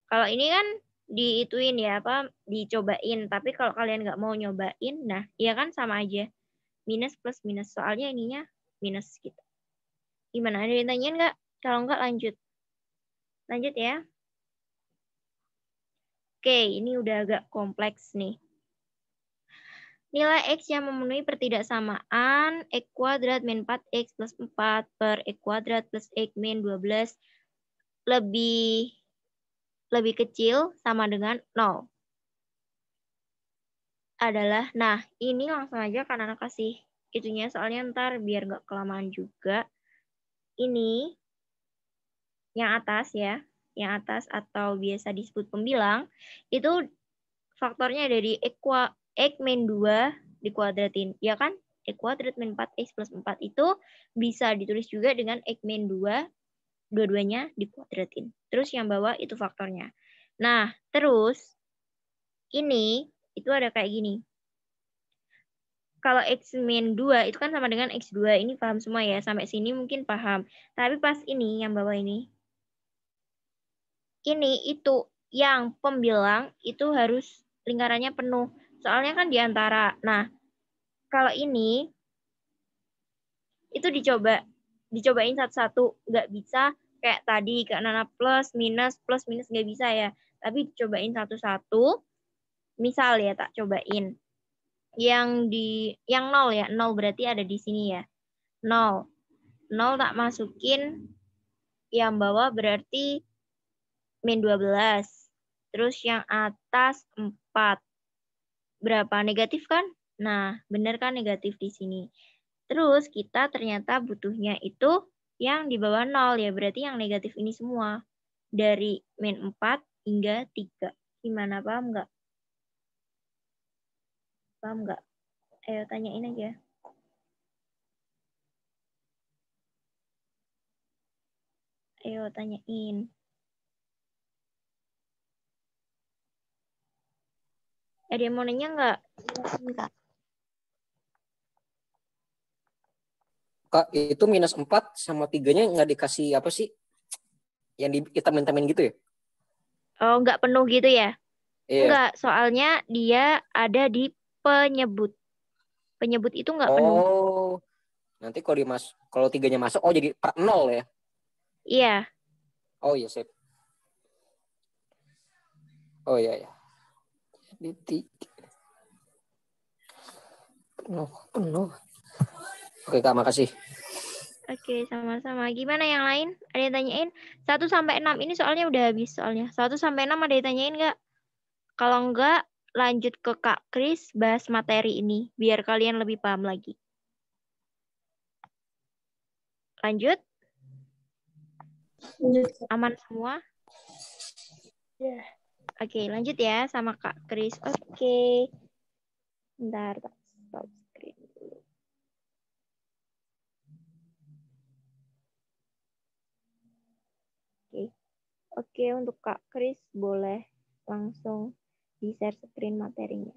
Speaker 2: Kalau ini kan diituin ya, dicobain. Tapi kalau kalian nggak mau nyobain, nah, ya kan sama aja. Minus plus minus. Soalnya ininya minus gitu. Gimana? Ada yang tanyain nggak? Kalau nggak, lanjut. Lanjut ya. Oke, ini udah agak kompleks nih. Nilai X yang memenuhi pertidaksamaan X kuadrat min 4X plus 4 per X kuadrat plus X min 12 lebih kecil sama dengan 0. Adalah, nah ini langsung aja kan anak kasih itunya, soalnya ntar biar nggak kelamaan juga. Ini yang atas ya, yang atas atau biasa disebut pembilang, itu faktornya dari X min 2 dikuadratin, ya kan? X kuadrat min 4X plus 4 itu bisa ditulis juga dengan X min 2, dua-duanya dikuadratin. Terus yang bawah itu faktornya. Nah, terus ini itu ada kayak gini. Kalau X min 2 itu kan sama dengan X2. Ini paham semua ya. Sampai sini mungkin paham. Tapi pas ini, yang bawah ini itu yang pembilang itu harus lingkarannya penuh. Soalnya kan diantara. Nah, kalau ini itu dicobain satu-satu. Nggak bisa kayak tadi, Kak Nana plus minus nggak bisa ya. Tapi dicobain satu-satu. Misal ya, tak cobain. Yang 0 ya, 0 berarti ada di sini ya. 0 tak masukin, yang bawah berarti min 12. Terus yang atas 4. Berapa? Negatif kan? Nah, benar kan negatif di sini. Terus kita ternyata butuhnya itu yang di bawah 0 ya, berarti yang negatif ini semua. Dari min 4 hingga 3. Gimana, paham nggak? Paham nggak? Ayo tanyain aja. Ayo tanyain. Ada yang mau nanya nggak?
Speaker 3: Kak, itu minus 4 sama 3-nya nggak dikasih apa sih? Yang hitam-hitamin gitu ya?
Speaker 2: Oh, nggak penuh gitu ya?
Speaker 3: Iya.
Speaker 2: Enggak, soalnya dia ada di penyebut. Penyebut itu nggak penuh.
Speaker 3: Oh, nanti kalau 3-nya masuk, oh jadi per 0 ya?
Speaker 2: Iya.
Speaker 3: Oh iya, sip. Oh iya, ya. Penuh. Oke, Kak, makasih.
Speaker 2: Oke, sama-sama. Gimana yang lain? Ada yang tanyain? 1 sampai 6 ini soalnya udah habis soalnya. 1 sampai 6 ada yang tanyain nggak? Kalau enggak, lanjut ke Kak Kris bahas materi ini biar kalian lebih paham lagi. Lanjut? Aman semua?
Speaker 7: Ya.
Speaker 2: Oke, lanjut ya sama Kak Kris. Oke. Bentar, tak stop screen dulu. Oke, untuk Kak Kris boleh langsung di-share screen materinya.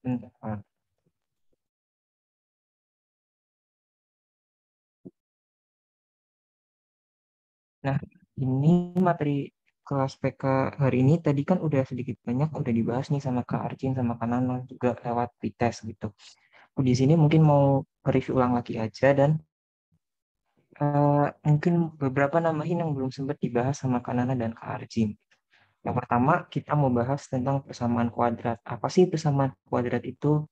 Speaker 8: Bentar. Nah, ini materi kelas PK hari ini tadi kan udah sedikit banyak udah dibahas nih sama Kak Arjin sama Kak Nana juga lewat pretest gitu. Di sini mungkin mau review ulang lagi aja dan mungkin beberapa nambahin yang belum sempat dibahas sama Kak Nana dan Kak Arjin. Yang pertama kita mau bahas tentang persamaan kuadrat. Apa sih persamaan kuadrat itu?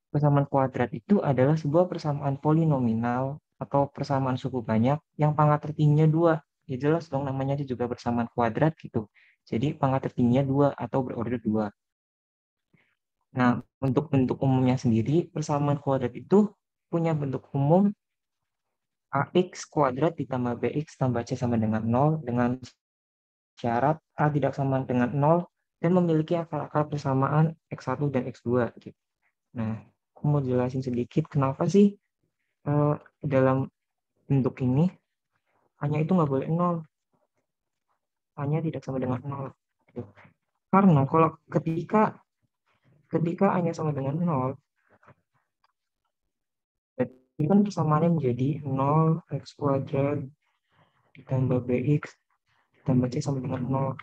Speaker 8: Persamaan kuadrat itu adalah sebuah persamaan polinomial atau persamaan suku banyak yang pangkat tertingginya 2. Ya jelas dong namanya itu juga persamaan kuadrat gitu. Jadi pangkat tertingginya 2 atau berorder 2. Nah, untuk bentuk umumnya sendiri, persamaan kuadrat itu punya bentuk umum AX kuadrat ditambah BX tambah C sama dengan 0 dengan syarat A tidak sama dengan 0 dan memiliki akar-akar persamaan X1 dan X2 gitu. Nah, aku mau jelasin sedikit kenapa sih dalam bentuk ini hanya itu nggak boleh 0, hanya tidak sama dengan 0. Karena kalau ketika hanya sama dengan 0, berarti kan persamaannya menjadi 0 X kuadrat ditambah BX ditambah C sama dengan 0.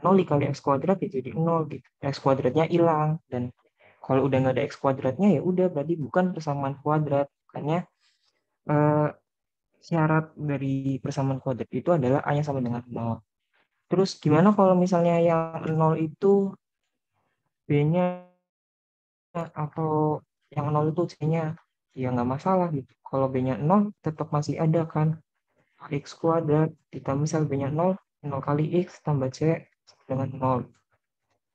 Speaker 8: 0 dikali X kuadrat ya jadi 0 gitu. X kuadratnya hilang dan kalau udah nggak ada X kuadratnya ya udah berarti bukan persamaan kuadrat. Makanya syarat dari persamaan kuadrat itu adalah A-nya sama dengan 0. Terus gimana kalau misalnya yang 0 itu B-nya atau yang 0 itu C-nya? Ya nggak masalah gitu. Kalau B-nya 0 tetap masih ada kan. X kuadrat ditambah misal B-nya 0, 0 kali X tambah C dengan 0.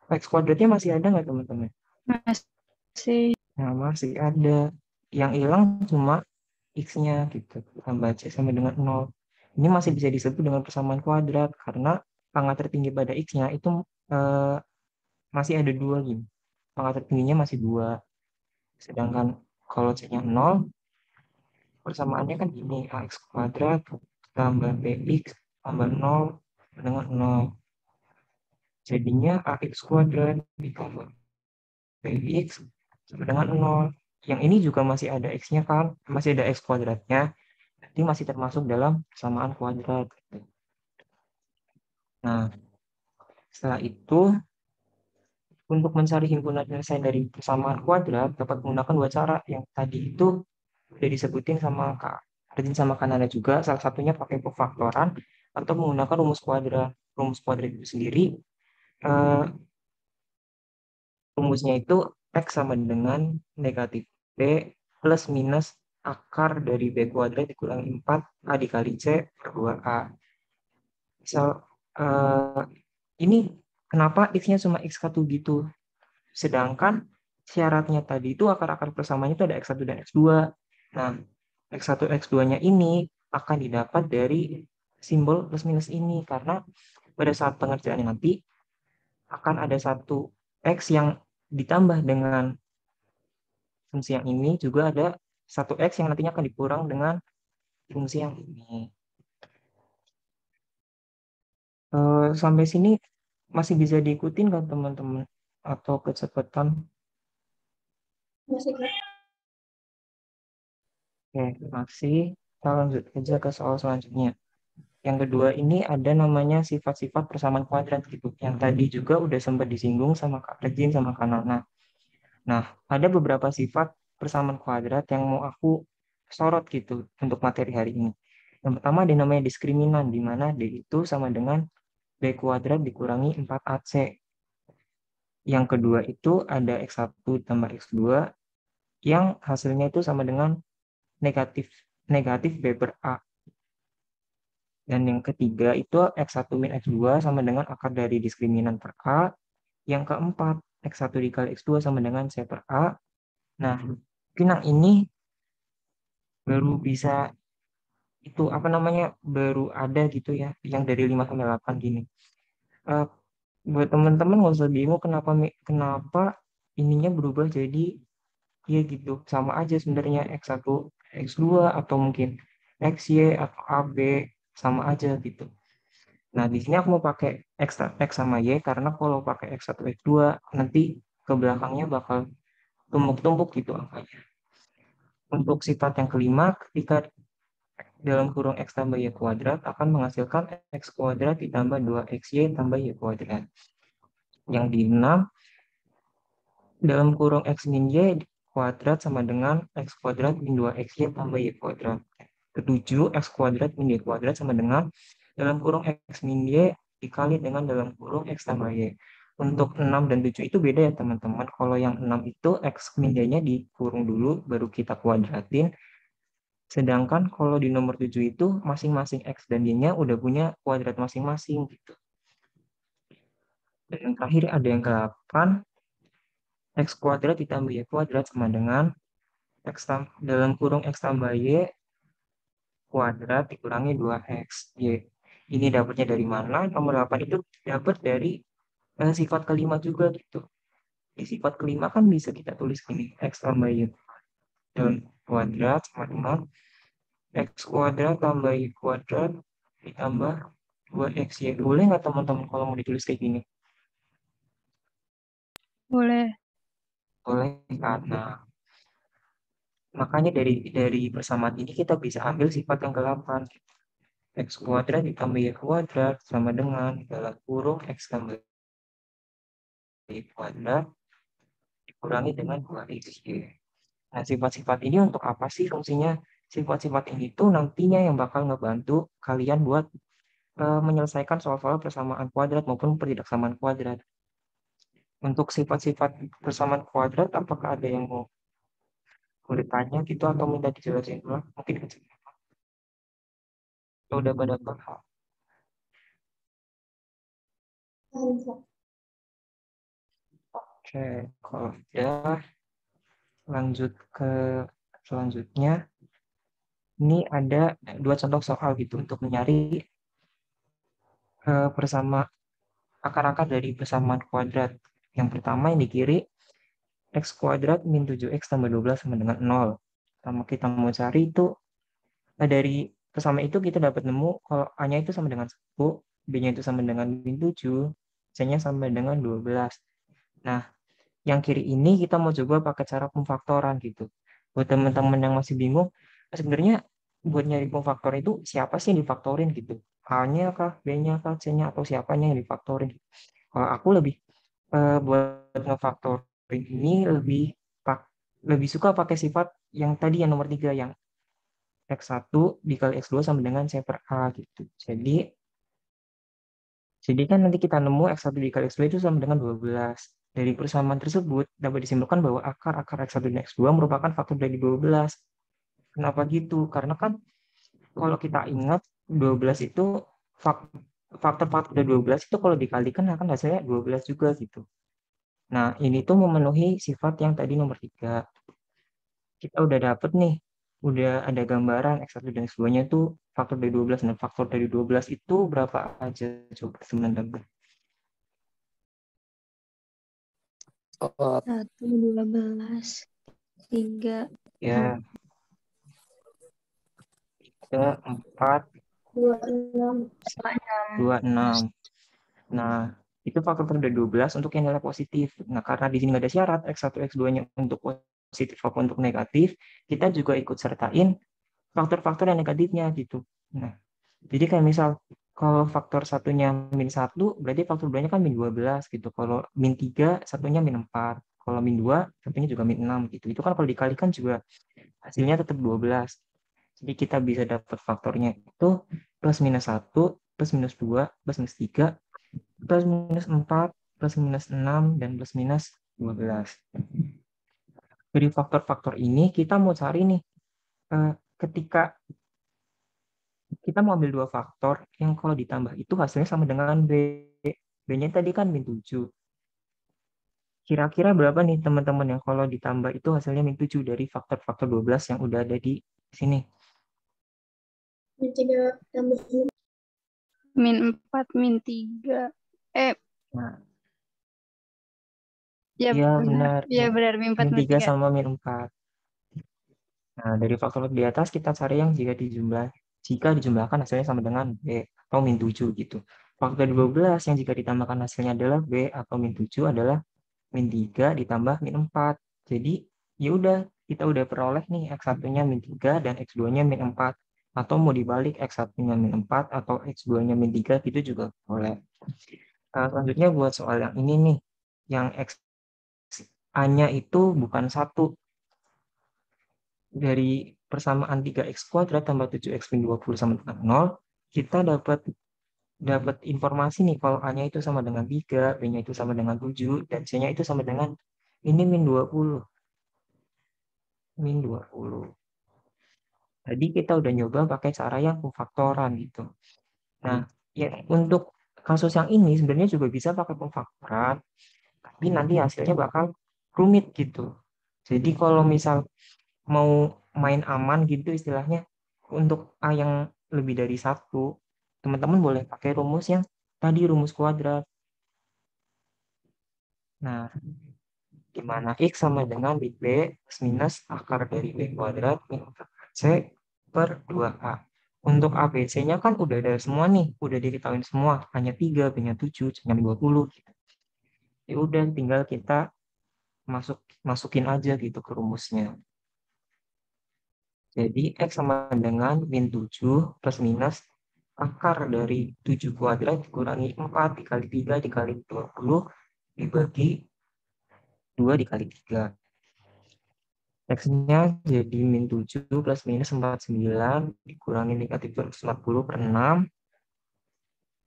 Speaker 8: X kuadratnya masih ada nggak teman-teman?
Speaker 4: Masih.
Speaker 8: Nah, masih ada. Yang hilang cuma X-nya gitu. Tambah C sama dengan 0. Ini masih bisa disebut dengan persamaan kuadrat karena pangkat tertinggi pada X-nya itu masih ada 2 gitu. Pangkat tertingginya masih 2. Sedangkan kalau C-nya 0, persamaannya kan ini AX kuadrat tambah BX tambah 0 dengan 0. Jadinya AX kuadrat ditambah BX sama dengan 0. Yang ini juga masih ada X-nya kan, masih ada X kuadratnya. Jadi masih termasuk dalam persamaan kuadrat. Nah, setelah itu untuk mencari himpunan penyelesaian dari persamaan kuadrat dapat menggunakan 2 cara. Yang tadi itu udah disebutin sama Kak Arjin sama Kanada juga. Salah satunya pakai pemfaktoran atau menggunakan rumus kuadrat. Rumus kuadrat itu sendiri rumusnya itu X sama dengan negatif B plus minus akar dari B kuadrat dikurangi 4 A dikali C per 2A. Misal ini kenapa X-nya cuma X1 gitu? Sedangkan syaratnya tadi itu akar-akar persamaannya itu ada X1 dan X2. Nah, X1, X2-nya ini akan didapat dari simbol plus minus ini karena pada saat pengerjaan nanti akan ada satu X yang ditambah dengan fungsi yang ini juga ada satu X yang nantinya akan dikurang dengan fungsi yang ini. Sampai sini masih bisa diikutin kan teman-teman atau kecepatan?
Speaker 5: Masih
Speaker 8: Oke, masih. Kita lanjut aja ke soal selanjutnya. Yang kedua ini ada namanya sifat-sifat persamaan kuadrat gitu. Yang tadi juga udah sempat disinggung sama Kak Regin sama Kak Nana. Nah, ada beberapa sifat persamaan kuadrat yang mau aku sorot gitu untuk materi hari ini. Yang pertama ada namanya diskriminan, di mana D itu sama dengan B kuadrat dikurangi 4AC. Yang kedua itu ada X1 tambah X2 yang hasilnya itu sama dengan negatif B per A. Dan yang ketiga itu X1 min X2 sama dengan akar dari diskriminan per A. Yang keempat, X1 dikali X2 sama dengan C per A. Nah, mungkin yang ini baru bisa itu apa namanya baru ada gitu ya yang dari 5 sampai 8 gini. Buat teman-teman nggak usah bingung kenapa ininya berubah jadi ya gitu sama aja sebenarnya X1 X2 atau mungkin XY atau AB sama aja gitu. Nah, di sini aku mau pakai X sama Y karena kalau pakai X1, X2 nanti ke belakangnya bakal tumpuk-tumpuk gitu angkanya. Untuk sifat yang kelima, ketika dalam kurung X tambah Y kuadrat akan menghasilkan X kuadrat ditambah 2XY tambah Y kuadrat. Yang di-6, dalam kurung X min Y kuadrat sama dengan X kuadrat min 2XY tambah Y kuadrat. Ketujuh, X kuadrat min Y kuadrat sama dengan dalam kurung X min Y dikali dengan dalam kurung X tambah Y. Untuk 6 dan 7 itu beda ya teman-teman. Kalau yang 6 itu X min Y-nya dikurung dulu, baru kita kuadratin. Sedangkan kalau di nomor 7 itu masing-masing X dan Y-nya udah punya kuadrat masing-masing gitu. Dan yang terakhir ada yang ke-8, X kuadrat ditambah Y kuadrat sama dengan X dalam kurung X tambah Y kuadrat dikurangi 2X. Y. Ini dapatnya dari mana? Nomor 8 itu dapat dari sifat kelima juga gitu. Di sifat kelima kan bisa kita tulis gini, X tambah Y dan kuadrat sama dengan X kuadrat tambah Y kuadrat ditambah 2XY. Boleh nggak teman-teman kalau mau ditulis kayak gini?
Speaker 7: Boleh.
Speaker 8: Boleh kan? Nah, makanya dari persamaan ini kita bisa ambil sifat yang ke-8. X kuadrat ditambah Y kuadrat sama dengan dalam kurung X tambah Y kuadrat dikurangi dengan 2XY. Nah, sifat-sifat ini untuk apa sih fungsinya? Sifat-sifat ini tuh nantinya yang bakal ngebantu kalian buat menyelesaikan soal-soal persamaan kuadrat maupun pertidaksamaan kuadrat. Untuk sifat-sifat persamaan kuadrat, apakah ada yang mau ditanya gitu atau minta dijelasin dulu? Mungkin udah pada paham. Oke, kalau udah lanjut ke selanjutnya. Ini ada 2 contoh soal gitu untuk mencari bersama akar-akar dari persamaan kuadrat. Yang pertama yang di kiri, X kuadrat min 7X tambah 12 sama dengan 0. Pertama kita mau cari itu, dari persamaan itu kita dapat nemu kalau A-nya itu sama dengan 1, B-nya itu sama dengan min 7, C-nya sama dengan 12. Nah, yang kiri ini kita mau coba pakai cara pemfaktoran gitu. Buat teman-teman yang masih bingung, sebenarnya buat nyari pemfaktor itu siapa sih yang difaktorin gitu? A-nya kah, B-nya kah, C-nya atau siapanya yang difaktorin? Kalau aku lebih buat ngefaktorin ini lebih suka pakai sifat yang tadi yang nomor 3 yang X1 dikali X2 sama dengan C per A gitu. Jadi kan nanti kita nemu X1 dikali X2 itu sama dengan 12. Dari persamaan tersebut dapat disimpulkan bahwa akar X1 dan X2 merupakan faktor dari 12. Kenapa gitu? Karena kan kalau kita ingat 12 itu faktor-faktor dari 12 itu kalau dikalikan akan hasilnya 12 juga gitu. Nah, ini tuh memenuhi sifat yang tadi nomor 3. Kita udah dapet nih, udah ada gambaran X1 dan X2-nya tuh faktor dari 12. Dan faktor dari 12 itu berapa aja coba teman-teman?
Speaker 4: 1, 12, 3,
Speaker 8: Ya, 3, 4,
Speaker 4: 2, 6.
Speaker 8: 26. Nah, itu faktor dari 12 untuk yang nilai positif. Nah, karena di sini nggak ada syarat X1, X2-nya untuk positif maupun untuk negatif, kita juga ikut sertain faktor-faktor yang negatifnya gitu. Nah, jadi kayak misal kalau faktor satunya min 1, berarti faktor 2-nya kan min 12 gitu. Kalau min 3, satunya min 4. Kalau min 2, satunya juga min 6 gitu. Itu kan kalau dikalikan juga hasilnya tetap 12. Jadi kita bisa dapat faktornya itu plus minus 1, plus minus 2, plus minus 3, plus minus 4, plus minus 6, dan plus minus 12. Dari faktor-faktor ini kita mau cari nih, ketika kita mau ambil 2 faktor yang kalau ditambah itu hasilnya sama dengan B. B-nya tadi kan min 7. Kira-kira berapa nih teman-teman yang kalau ditambah itu hasilnya min 7 dari faktor-faktor 12 yang udah ada di sini?
Speaker 7: Min 4, min 3.
Speaker 8: Nah,
Speaker 7: Ya
Speaker 8: iya
Speaker 7: benar.
Speaker 8: benar.
Speaker 7: Ya benar, min 4,
Speaker 8: Min
Speaker 7: min
Speaker 8: 3
Speaker 7: 3.
Speaker 8: sama min 4. Nah, dari faktor di atas kita cari yang jika dijumlah. jika dijumlahkan hasilnya sama dengan B atau min 7 gitu. Faktor 12 yang jika ditambahkan hasilnya adalah B atau min 7 adalah min 3 ditambah min 4. Jadi ya udah, kita udah peroleh nih X1-nya min 3 dan X2-nya min 4. Atau mau dibalik X1-nya min 4 atau X2-nya min 3 gitu juga boleh. Selanjutnya buat soal yang ini nih, yang X A-nya itu bukan 1. Dari persamaan 3x kuadrat tambah 7x min 20 sama dengan 0, kita dapat informasi nih kalau A-nya itu sama dengan 3, B-nya itu sama dengan 7, dan C-nya itu sama dengan ini min 20. Min 20. Tadi kita udah nyoba pakai cara yang pemfaktoran gitu. Nah, ya untuk kasus yang ini sebenarnya juga bisa pakai pemfaktoran, tapi nanti hasilnya bakal rumit gitu. Jadi kalau misal mau main aman gitu istilahnya, untuk A yang lebih dari 1, teman-teman boleh pakai rumus yang tadi, rumus kuadrat. Nah, dimana X sama dengan bit B minus akar dari B kuadrat min C per 2A. Untuk A, B, C-nya kan udah ada semua nih, udah diketahui semua, hanya 3, B-nya 7, C-nya 20 gitu. Ya udah, tinggal kita masukin aja gitu ke rumusnya. Jadi X sama dengan min 7 plus minus akar dari 7 kuadrat dikurangi 4 dikali 3 dikali 20 dibagi 2 dikali 3. X-nya jadi min 7 plus minus 49 dikurangi negatif 240 per 6.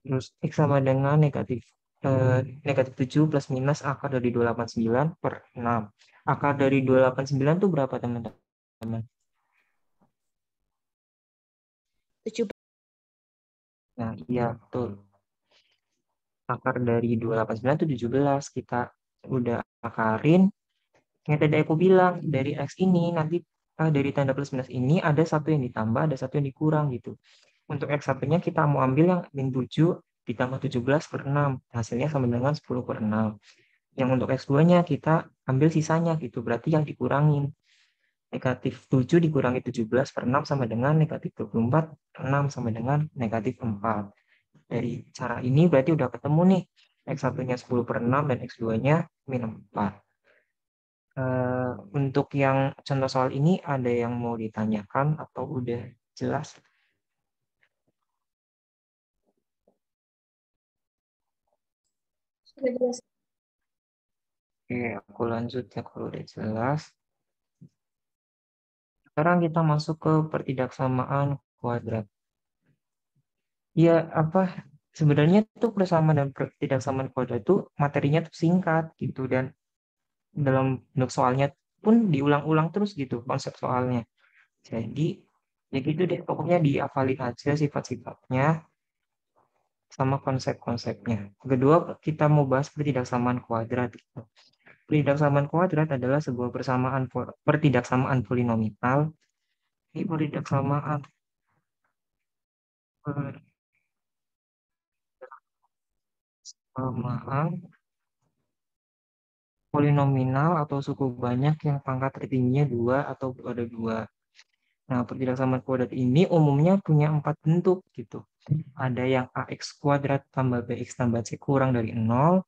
Speaker 8: Terus X sama dengan negatif 7 plus minus akar dari 289 per 6. Akar dari 289 itu berapa teman-teman?
Speaker 2: 17.
Speaker 8: Nah, iya betul. Akar dari 289 itu 17. Kita udah akarin. Yang tadi aku bilang, dari X ini nanti dari tanda plus minus ini ada satu yang ditambah, ada satu yang dikurang gitu. Untuk X1-nya kita mau ambil yang min 7 ditambah 17 per 6. Hasilnya sama dengan 10 per 6. Yang untuk X2-nya kita ambil sisanya gitu. Berarti yang dikurangin. Negatif 7 dikurangi 17 per 6 sama dengan negatif 24 per 6 sama dengan negatif 4. Dari cara ini berarti udah ketemu nih. X1-nya 10 per 6 dan X2-nya min 4. Untuk yang contoh soal ini ada yang mau ditanyakan atau udah jelas? Oke, aku lanjut ya kalau udah jelas. Sekarang kita masuk ke pertidaksamaan kuadrat. Ya, sebenarnya tuh persamaan dan pertidaksamaan kuadrat itu materinya tuh singkat gitu, dan dalam bentuk soalnya pun diulang-ulang terus gitu konsep soalnya. Jadi ya gitu deh, pokoknya dihafalin aja sifat-sifatnya sama konsep-konsepnya. Kedua, kita mau bahas pertidaksamaan kuadrat gitu. Pertidaksamaan kuadrat adalah sebuah pertidaksamaan polinomial. Ini pertidaksamaan polinomial atau suku banyak yang pangkat tertingginya 2 atau ada 2. Nah, pertidaksamaan kuadrat ini umumnya punya 4 bentuk gitu. Ada yang AX kuadrat tambah BX tambah C kurang dari 0,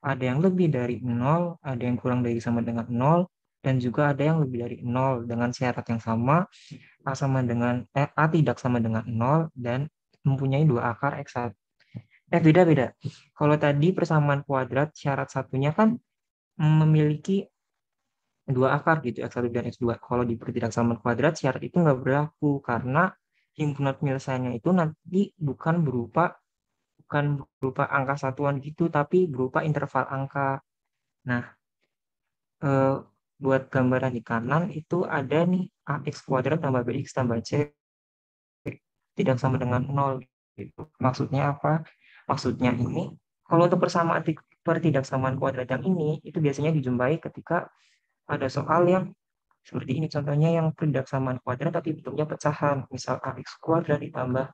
Speaker 8: ada yang lebih dari 0, ada yang kurang dari sama dengan 0, dan juga ada yang lebih dari 0 dengan syarat yang sama, A tidak sama dengan 0 dan mempunyai 2 akar X1. Beda-beda. Kalau tadi persamaan kuadrat syarat satunya kan memiliki 2 akar gitu, X1 dan X2. Kalau di pertidaksamaan kuadrat syarat itu nggak berlaku karena himpunan penyelesaiannya itu nanti bukan berupa angka satuan gitu, tapi berupa interval angka. Nah, buat gambaran di kanan itu ada nih AX kuadrat tambah BX tambah C tidak sama dengan 0 gitu. Maksudnya apa? Maksudnya ini, kalau untuk pertidaksamaan kuadrat yang ini, itu biasanya dijumpai ketika ada soal yang seperti ini. Contohnya yang pertidaksamaan kuadrat tapi bentuknya pecahan. Misal AX kuadrat ditambah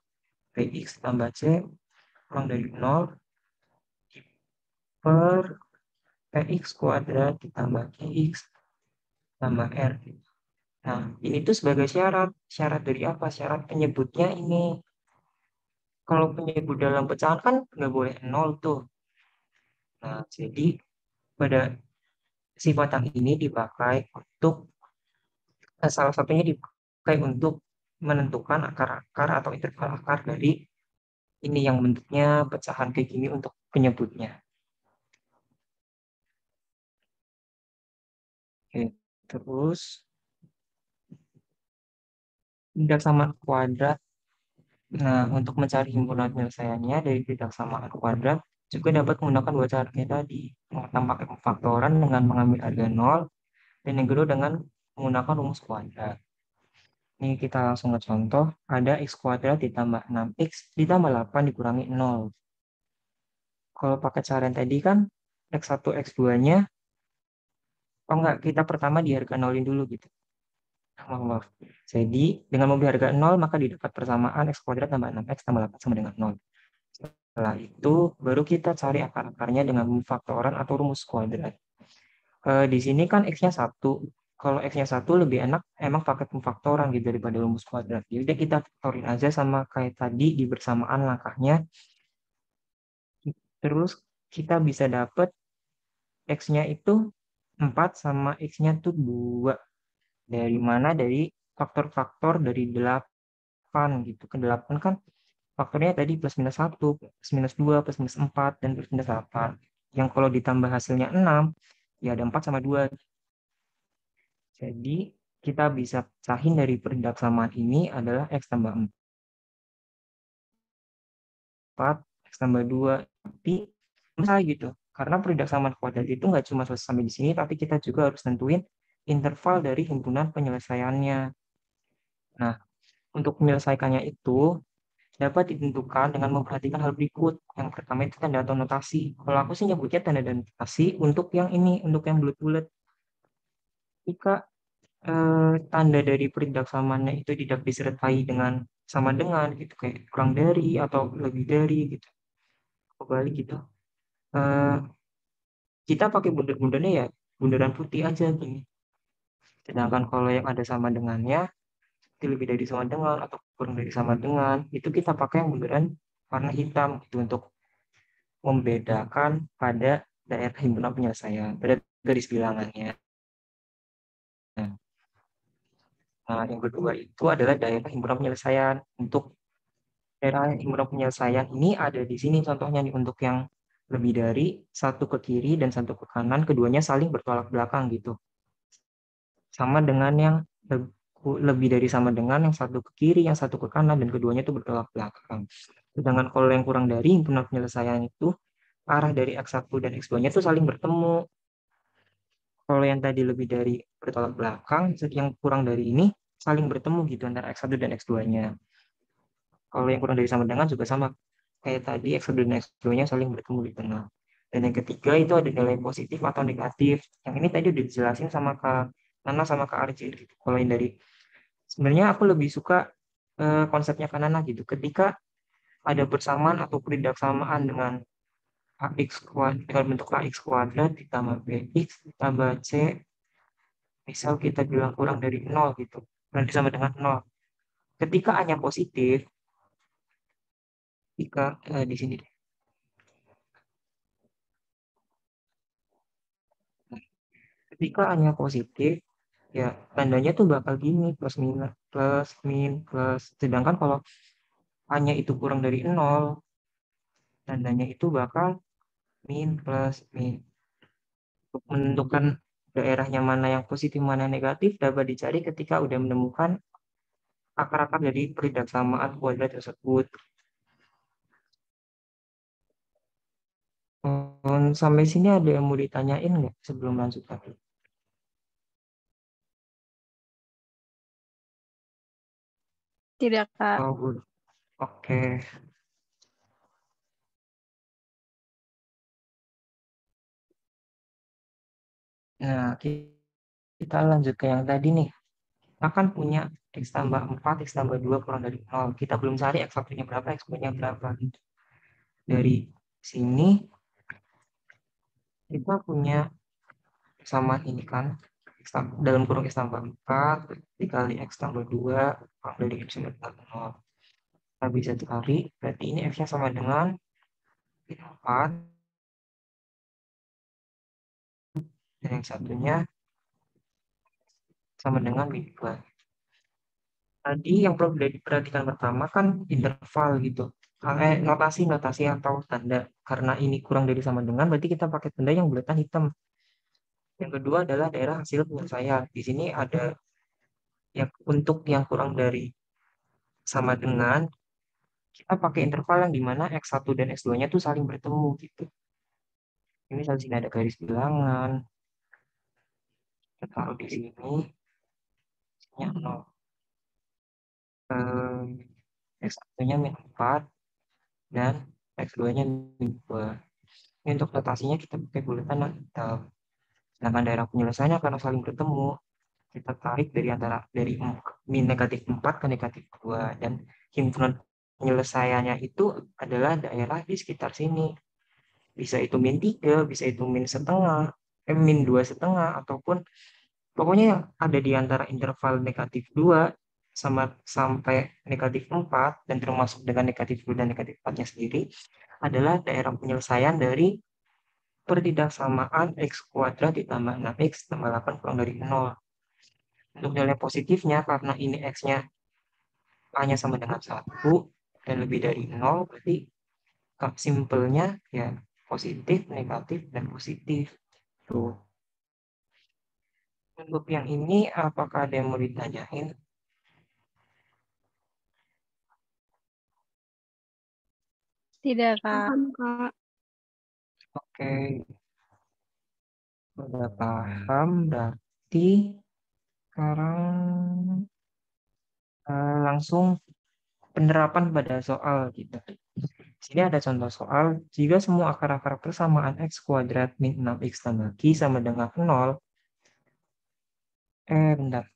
Speaker 8: BX tambah C kurang dari 0 per PX kuadrat ditambah GX tambah R. Nah, ini tuh sebagai syarat. Syarat dari apa? Syarat penyebutnya ini. Kalau penyebut dalam pecahan kan nggak boleh nol tuh. Nah, jadi pada sifat yang ini dipakai untuk salah satunya dipakai untuk menentukan akar-akar atau interval akar dari ini yang bentuknya pecahan kayak gini untuk penyebutnya. Oke, terus berdasarkan kuadrat. Nah, untuk mencari himpunan penyelesaiannya dari berdasarkan kuadrat juga dapat menggunakan dua cara kayak tadi. Yang pertama pakai pemfaktoran dengan mengambil harga 0 dan yang kedua dengan menggunakan rumus kuadrat. Ini kita langsung ke contoh, ada x kuadrat ditambah 6x ditambah 8 dikurangi 0. Kalau pakai cara yang tadi kan x1, x2-nya, oh enggak, kita pertama di harga nolin dulu gitu. Maaf. Jadi, dengan membeli harga 0, maka didapat persamaan x kuadrat tambah 6x tambah 8 sama dengan 0. Setelah itu, baru kita cari akar-akarnya dengan pemfaktoran atau rumus kuadrat. Di sini kan x-nya 1. Kalau x-nya 1 lebih enak emang pakai pemfaktoran gitu daripada rumus kuadrat. Jadi kita faktorin aja sama kayak tadi di bersamaan langkahnya. Terus kita bisa dapat x-nya itu 4 sama x-nya tuh 2. Dari mana? Dari faktor-faktor dari 8 gitu. Ke 8 kan faktornya tadi plus minus 1, plus minus 2, plus minus 4, dan plus minus 8. Yang kalau ditambah hasilnya 6, ya ada 4 sama 2. Jadi kita bisa pecahin dari perindaksamaan ini adalah x tambah 4, x tambah 2. Tapi bisa gitu. Karena perindaksamaan kuadrat itu nggak cuma selesai sampai di sini, tapi kita juga harus tentuin interval dari himpunan penyelesaiannya. Nah, untuk menyelesaikannya itu dapat ditentukan dengan memperhatikan hal berikut. Yang pertama itu tanda atau notasi. Kalau aku sih nyebutnya tanda dan notasi untuk yang ini, untuk yang bulat-bulat. Jika tanda dari perindaksamannya itu tidak disertai dengan sama dengan gitu, kayak kurang dari atau lebih dari gitu. Kembali gitu. Eh, kita pakai bundar-bundarnya ya bundaran putih aja gini. Sedangkan kalau yang ada sama dengannya, itu lebih dari sama dengan atau kurang dari sama dengan, itu kita pakai yang bundaran warna hitam gitu untuk membedakan pada daerah himpunan penyelesaian, pada garis bilangannya. Nah, yang kedua itu adalah daerah himpunan penyelesaian. Untuk daerah himpunan penyelesaian ini ada di sini contohnya nih, untuk yang lebih dari satu ke kiri dan satu ke kanan, keduanya saling bertolak belakang gitu. Sama dengan yang lebih dari sama dengan yang satu ke kiri, yang satu ke kanan, dan keduanya itu bertolak belakang. Sedangkan kalau yang kurang dari himpunan penyelesaian itu arah dari x1 dan x2-nya itu saling bertemu. Kalau yang tadi lebih dari bertolak belakang, yang kurang dari ini saling bertemu gitu antara x1 dan x2-nya. Kalau yang kurang dari sama dengan juga sama. Kayak tadi x1 dan x2-nya saling bertemu di tengah. Dan yang ketiga itu ada nilai positif atau negatif. Yang ini tadi udah dijelasin sama Kak Nana sama Kak Arji gitu. Kalau yang dari sebenarnya aku lebih suka konsepnya Kak Nana gitu. Ketika ada persamaan atau perindaksamaan dengan ax kuadrat dengan bentuk ax kuadrat ditambah bx ditambah c, misal kita bilang kurang dari 0 gitu, nanti sama dengan 0. Ketika A-nya positif, ketika di sini deh. Ketika A-nya positif, ya tandanya tuh bakal gini, plus minus, plus min, plus. Sedangkan kalau A-nya itu kurang dari 0, tandanya itu bakal min, plus, min. Untuk menentukan daerahnya mana yang positif, mana yang negatif, dapat dicari ketika udah menemukan akar-akar dari perindaksamaan kuadrat tersebut. Sampai sini ada yang mau ditanyain nggak sebelum lanjut lagi?
Speaker 7: Tidak, Kak.
Speaker 8: Oh, good. Oke. Nah, kita lanjut ke yang tadi nih. Kita kan punya x tambah 4, x tambah 2 kurang dari 0. Kita belum cari x1-nya berapa, x2-nya berapa. Dari sini, kita punya persamaan ini kan. dalam kurung X tambah 4 dikali X tambah 2 kurang dari X sama dengan 0. Kita bisa cari, berarti ini X-nya sama dengan 4, dan yang satunya sama dengan min 2. Tadi yang perlu diperhatikan pertama kan interval gitu. Notasi atau tanda. Karena ini kurang dari sama dengan, berarti kita pakai tanda yang bulatan hitam. Yang kedua adalah daerah hasil penyelesaian. Di sini ada yang untuk yang kurang dari sama dengan, kita pakai interval yang dimana X1 dan X2-nya tuh saling bertemu gitu. Ini di sini ada garis bilangan. Kita taruh di sini. Nya 0. X1-nya min 4 dan X2-nya min 2. Ini untuk notasinya kita pakai bulatan yang hitam. Sedangkan daerah penyelesaiannya karena saling bertemu, kita tarik dari min negatif 4 ke negatif 2. Dan himpunan penyelesaiannya itu adalah daerah di sekitar sini. Bisa itu min 3, bisa itu min setengah, min 2 setengah, ataupun pokoknya yang ada di antara interval negatif 2 sampai negatif 4, dan termasuk dengan negatif 2 dan negatif 4-nya sendiri, adalah daerah penyelesaian dari pertidaksamaan X kuadrat ditambah 6X tambah 8 kurang dari 0. Untuk nilai positifnya, karena ini X-nya hanya sama dengan 1 dan lebih dari 0, berarti simpelnya ya positif, negatif, dan positif. Tuh. Untuk yang ini, apakah ada yang mau ditanyain?
Speaker 7: Tidak, Kak.
Speaker 5: Paham, Kak.
Speaker 8: Oke. Udah paham, berarti sekarang langsung penerapan pada soal kita. Di sini ada contoh soal, jika semua akar-akar persamaan X kuadrat min 6X tambah Q sama dengan 0, bentar.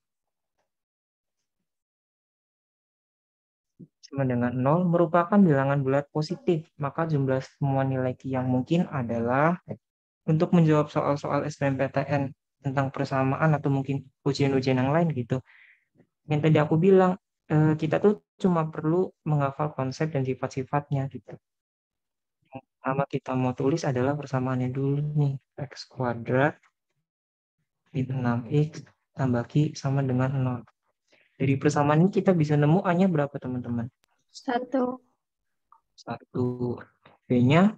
Speaker 8: Sama dengan 0 merupakan bilangan bulat positif, maka jumlah semua nilai Q yang mungkin adalah, untuk menjawab soal-soal SBMPTN tentang persamaan atau mungkin ujian-ujian yang lain gitu. Yang tadi aku bilang, kita tuh cuma perlu menghafal konsep dan sifat-sifatnya gitu. Yang pertama kita mau tulis adalah persamaannya dulu nih, X kuadrat min 6X tambah Q sama dengan 0. Dari persamaan ini kita bisa nemu A-nya berapa teman-teman?
Speaker 5: 1.
Speaker 8: 1. B-nya?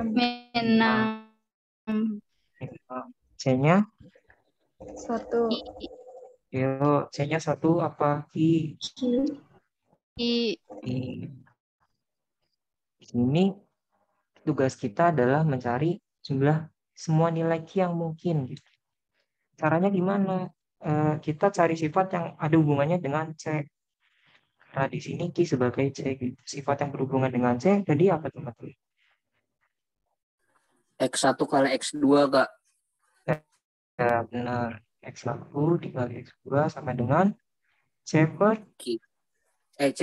Speaker 5: Min 6.
Speaker 8: C-nya?
Speaker 5: 1.
Speaker 8: Yo, C-nya 1 apa? Q. Di sini tugas kita adalah mencari jumlah semua nilai Q yang mungkin. Caranya gimana? Kita cari sifat yang ada hubungannya dengan C. Nah, di sini Q sebagai C. Sifat yang berhubungan dengan C, jadi apa teman-teman?
Speaker 3: X1 kali X2, Kak.
Speaker 8: Ya, benar. X1 dikali X2 sama dengan C per
Speaker 3: C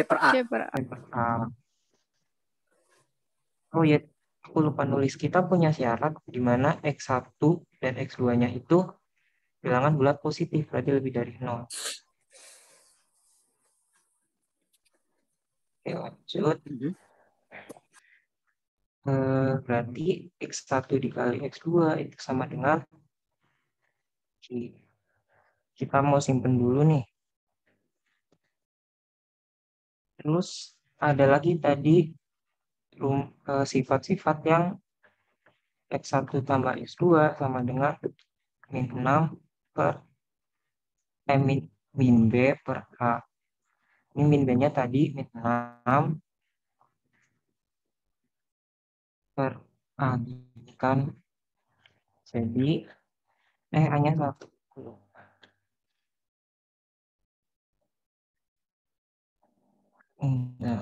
Speaker 3: per A.
Speaker 7: C per A.
Speaker 8: A. Oh ya, aku lupa nulis. Kita punya syarat di mana X1 dan X2-nya itu bilangan bulat positif, berarti lebih dari 0. Oke, lanjut. Berarti X1 dikali X2 itu sama dengan kita mau simpen dulu nih. Terus ada lagi tadi sifat-sifat yang X1 tambah X2 sama dengan min 6 per min B per A. Ini min B-nya tadi min 6 per A kan. Jadi A-nya 1. Nah,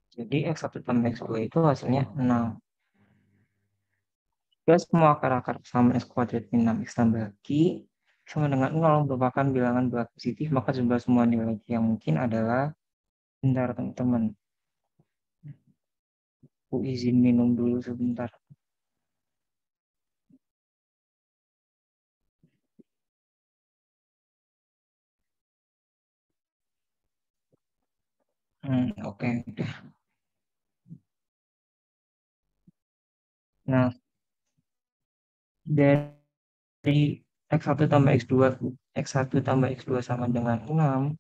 Speaker 8: jadi X1 tambah X2 itu hasilnya 6. Jika semua akar-akar sama X kuadrat min 6X tambah Q sama dengan 0 merupakan bilangan bulat positif, maka jumlah semua nilai Q yang mungkin adalah, bentar teman-teman. Aku izin minum dulu sebentar. Oke, udah. Nah, dari X1 tambah X2, X1 tambah X2 sama dengan 6,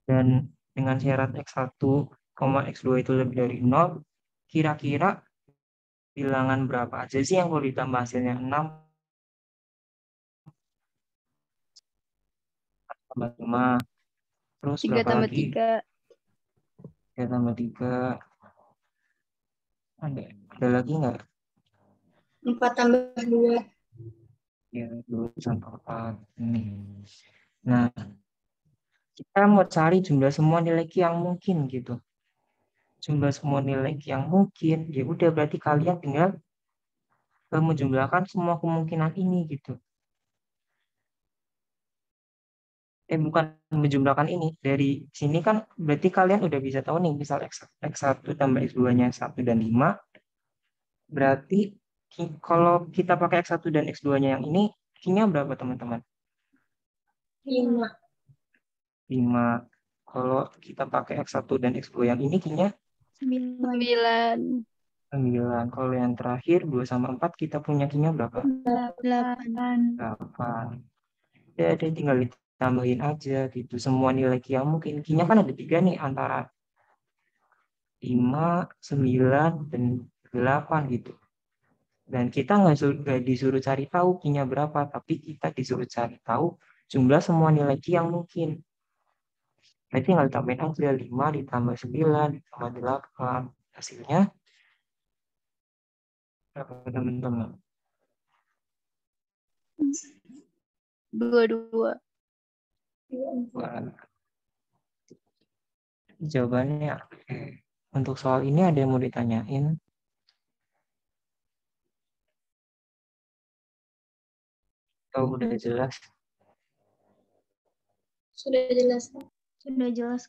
Speaker 8: dan dengan syarat X1, X2 itu lebih dari 0, kira-kira bilangan berapa aja sih yang kalau ditambah hasilnya 6 tambah 5, terus
Speaker 5: 3
Speaker 8: berapa
Speaker 5: tambah
Speaker 8: lagi?
Speaker 5: 3.
Speaker 8: 3 tambah 3, ada lagi nggak?
Speaker 5: 4 tambah 2.
Speaker 8: Ya, 2 sampai 4. Ini. Nah, kita mau cari jumlah semua nilai Q yang mungkin gitu. Jumlah semua nilai Q yang mungkin, ya udah berarti kalian tinggal menjumlahkan semua kemungkinan ini gitu. Bukan menjumlahkan ini. Dari sini kan berarti kalian udah bisa tahu nih, misal X1 tambah X2-nya 1 dan 5. Berarti kalau kita pakai X1 dan X2-nya yang ini, Q-nya berapa teman-teman?
Speaker 5: 5.
Speaker 8: 5. Kalau kita pakai X1 dan X2 yang ini, Q-nya
Speaker 5: 9.
Speaker 8: 9. Kalau yang terakhir 2 sama 4 kita punya Q-nya berapa?
Speaker 5: 8.
Speaker 8: 8. Ya, dan tinggal ditambahin aja gitu. Semua nilai Q yang mungkin. Q-nya kan ada 3 nih, antara 5, 9, dan 8 gitu. Dan kita nggak disuruh cari tahu Q-nya berapa, tapi kita disuruh cari tahu jumlah semua nilai Q yang mungkin. Berarti tinggal tambahin aja 5 ditambah 9 ditambah 8. Hasilnya berapa teman-teman?
Speaker 5: 22.
Speaker 8: Jawabannya oke. Untuk soal ini ada yang mau ditanyain? Atau udah jelas?
Speaker 5: Sudah jelas. Sudah jelas.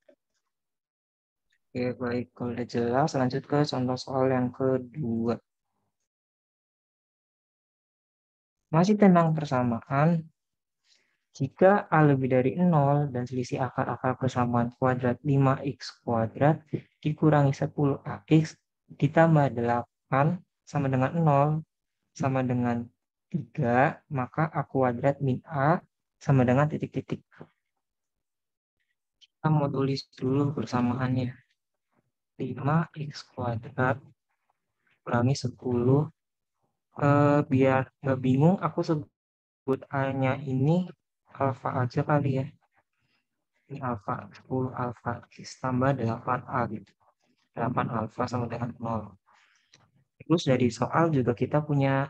Speaker 8: Oke, baik. Kalau udah jelas, lanjut ke contoh soal yang kedua. Masih tentang persamaan. Jika A lebih dari 0 dan selisih akar-akar persamaan kuadrat 5x kuadrat dikurangi 10ax ditambah 8 sama dengan 0 sama dengan 3, maka A kuadrat min A sama dengan titik-titik. Kita mau tulis dulu persamaannya. 5x kuadrat kurangi 10. Biar nggak bingung, aku sebut A-nya ini alfa aja kali ya. Ini alfa, 10 alfa X tambah 8A gitu. 8 alfa sama dengan 0. Terus dari soal juga kita punya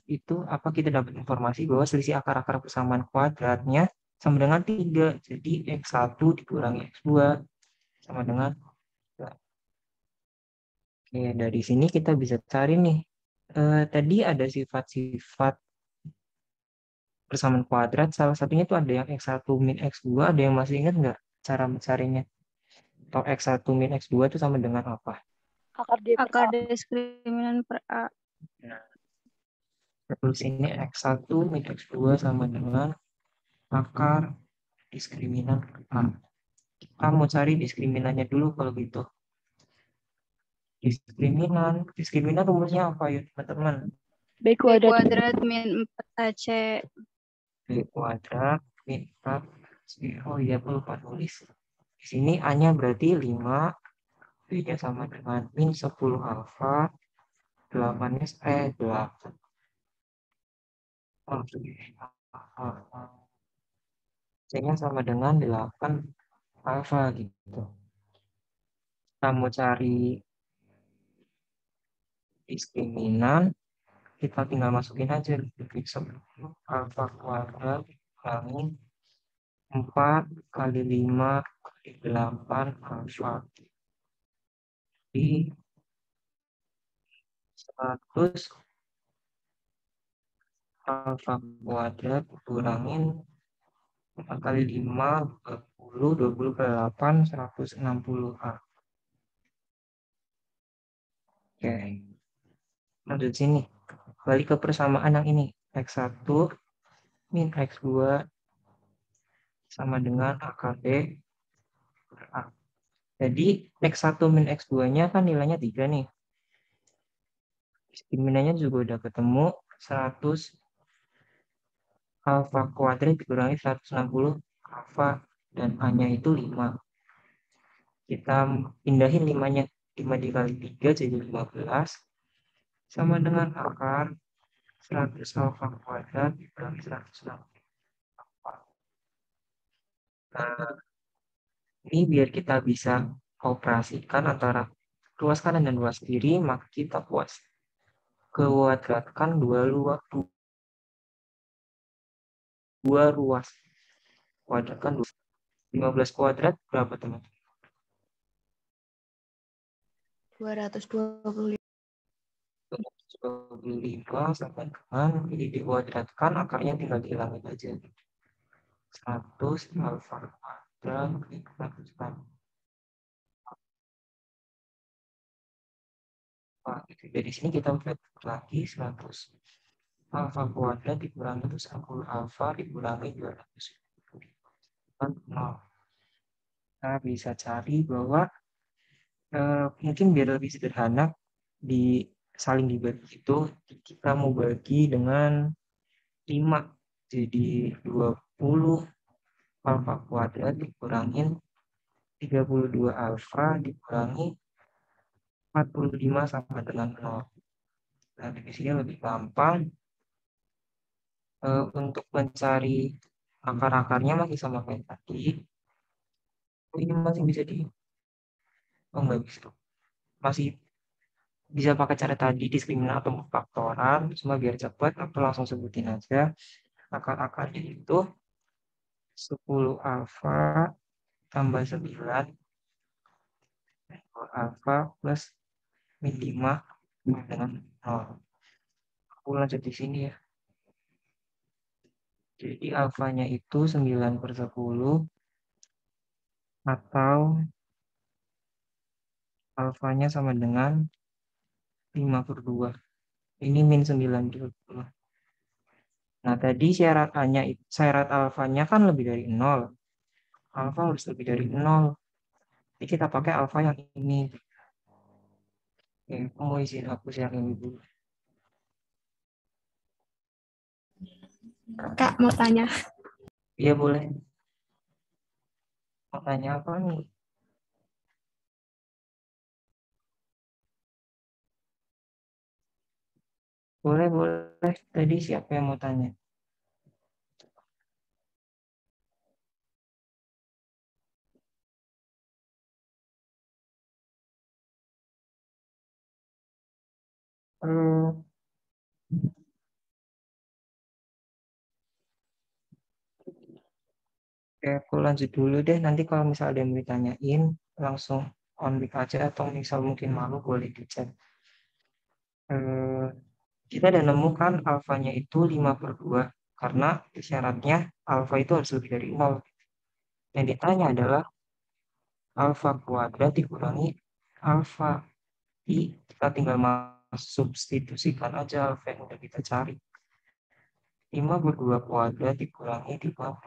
Speaker 8: itu apa, kita dapat informasi bahwa selisih akar-akar persamaan kuadratnya sama dengan 3. Jadi X1 dikurangi X2 sama dengan 3. Oke, dari sini kita bisa cari nih. Tadi ada sifat-sifat persamaan kuadrat, salah satunya itu ada yang X1 min X2, ada yang masih ingat nggak cara mencarinya? Atau X1 min X2 itu sama dengan apa?
Speaker 5: Akar diskriminan per A.
Speaker 8: Nah, terus ini X1 min X2 sama dengan akar diskriminan A. Kita mau cari diskriminannya dulu kalau gitu. Diskriminan rumusnya apa ya teman-teman?
Speaker 5: B kuadrat min 4AC.
Speaker 8: B kuadrat min 4. Oh iya, aku lupa nulis. Di sini A-nya berarti 5, B-nya sama dengan min 10 alfa, 8-nya 8. C-nya sama dengan 8 alfa gitu. Kita mau cari diskriminan, kita tinggal masukin aja alfa kuadrat kurangi 4 kali 5 kali 8 alfa di 100 alfa kuadrat kurangin 4 kali 5 20 kali 8 160A. Oke, lanjut sini, balik ke persamaan yang ini. X1 min X2 sama dengan AKB per A. Jadi X1 min X2-nya kan nilainya 3 nih. Diskriminannya juga udah ketemu, 100 alfa kuadrat dikurangi 160 alfa, dan A-nya itu 5. Kita pindahin 5-nya, 5 dikali 3 jadi 15, sama dengan akar 100 alfa kuadrat dikurangi 160 alfa. Nah, ini biar kita bisa operasikan antara ruas kanan dan ruas kiri, maka kita kuadratkan dua ruas. Kuadratkan 15 kuadrat berapa teman?
Speaker 4: 225.
Speaker 8: 225 sama dengan ini dikuadratkan, akarnya tinggal dihilangin aja. 100 alfa kuadrat dikuadratkan. Gitu. Dari sini kita buat lagi 100 alfa kuadrat dikurangi 10 alfa dikurangi 200. Kita bisa cari bahwa mungkin biar lebih sederhana saling dibagi itu kita mau bagi dengan 5, jadi 20 alfa kuadrat dikurangin 32 alfa dikurangi 45 sama dengan 0. Nah, di sini lebih gampang untuk mencari akar-akarnya masih sama kayak tadi. Ini masih bisa nggak bisa. Masih bisa pakai cara tadi, diskriminant atau faktoran, cuma biar cepat aku langsung sebutin aja. Akar-akarnya itu 10 alfa tambah 9 alfa plus min 5 dengan 0. Aku lanjut di sini ya. Jadi alfanya itu 9/10 atau alfanya sama dengan 5/2. Ini min 9/10. Nah, tadi syarat alfanya kan lebih dari 0. Alfa harus lebih dari 0. Jadi kita pakai alfa yang ini. Oke, aku mau izin hapus yang ini dulu.
Speaker 5: Kak, mau tanya.
Speaker 8: Iya, boleh. Mau tanya apa nih? Boleh, boleh. Tadi siapa yang mau tanya? Oke, aku lanjut dulu deh. Nanti kalau misalnya ada yang mau ditanyain, langsung on mic aja. Atau misal mungkin malu, boleh di chat. Kita udah nemukan alfanya itu 5/2. Karena syaratnya alfa itu harus lebih dari 0. Yang ditanya adalah alfa kuadrat dikurangi alfa. Kita tinggal substitusikan aja alfa yang udah kita cari. 5/2 kuadrat dikurangi 5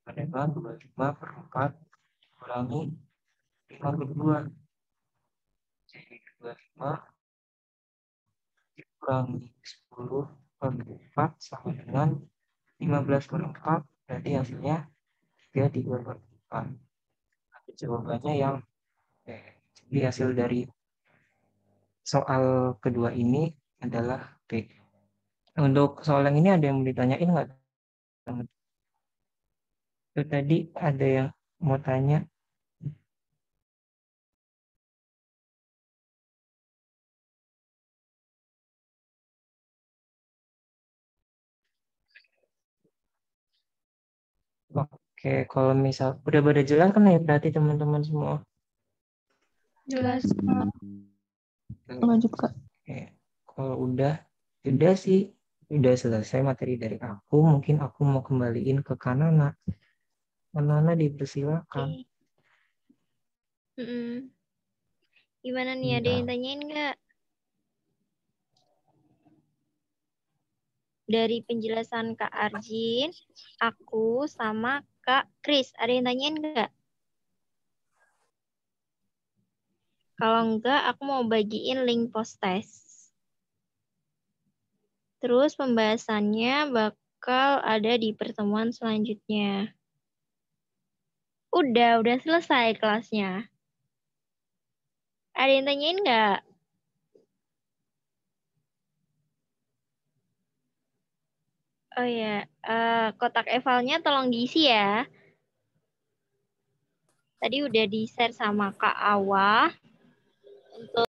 Speaker 8: dengan 25/4 dikurangi 5/2. Jadi 25 dikurangi 10/4 sama dengan 15/4. Berarti hasilnya 32/4. Jawabannya yang jadi hasil dari soal kedua ini adalah B. Untuk soal yang ini ada yang mau ditanyain nggak? Itu tadi ada yang mau tanya. Oke, kalau misal udah pada jelas kan ya berarti teman-teman semua.
Speaker 5: Jelas.
Speaker 8: Oke.
Speaker 5: Lanjut, Kak.
Speaker 8: Oke, kalau udah sih, udah selesai materi dari aku. Mungkin aku mau kembaliin ke Kanana. Kanana dipersilakan.
Speaker 2: Gimana nih, ada yang tanyain nggak? Dari penjelasan Kak Arjin, aku sama Kak Kris, ada yang tanyain nggak? Kalau enggak, aku mau bagiin link post test. Terus pembahasannya bakal ada di pertemuan selanjutnya. Udah selesai kelasnya. Ada yang tanyain nggak? Oh ya, kotak evalnya tolong diisi ya. Tadi udah di-share sama Kak Awa. Untuk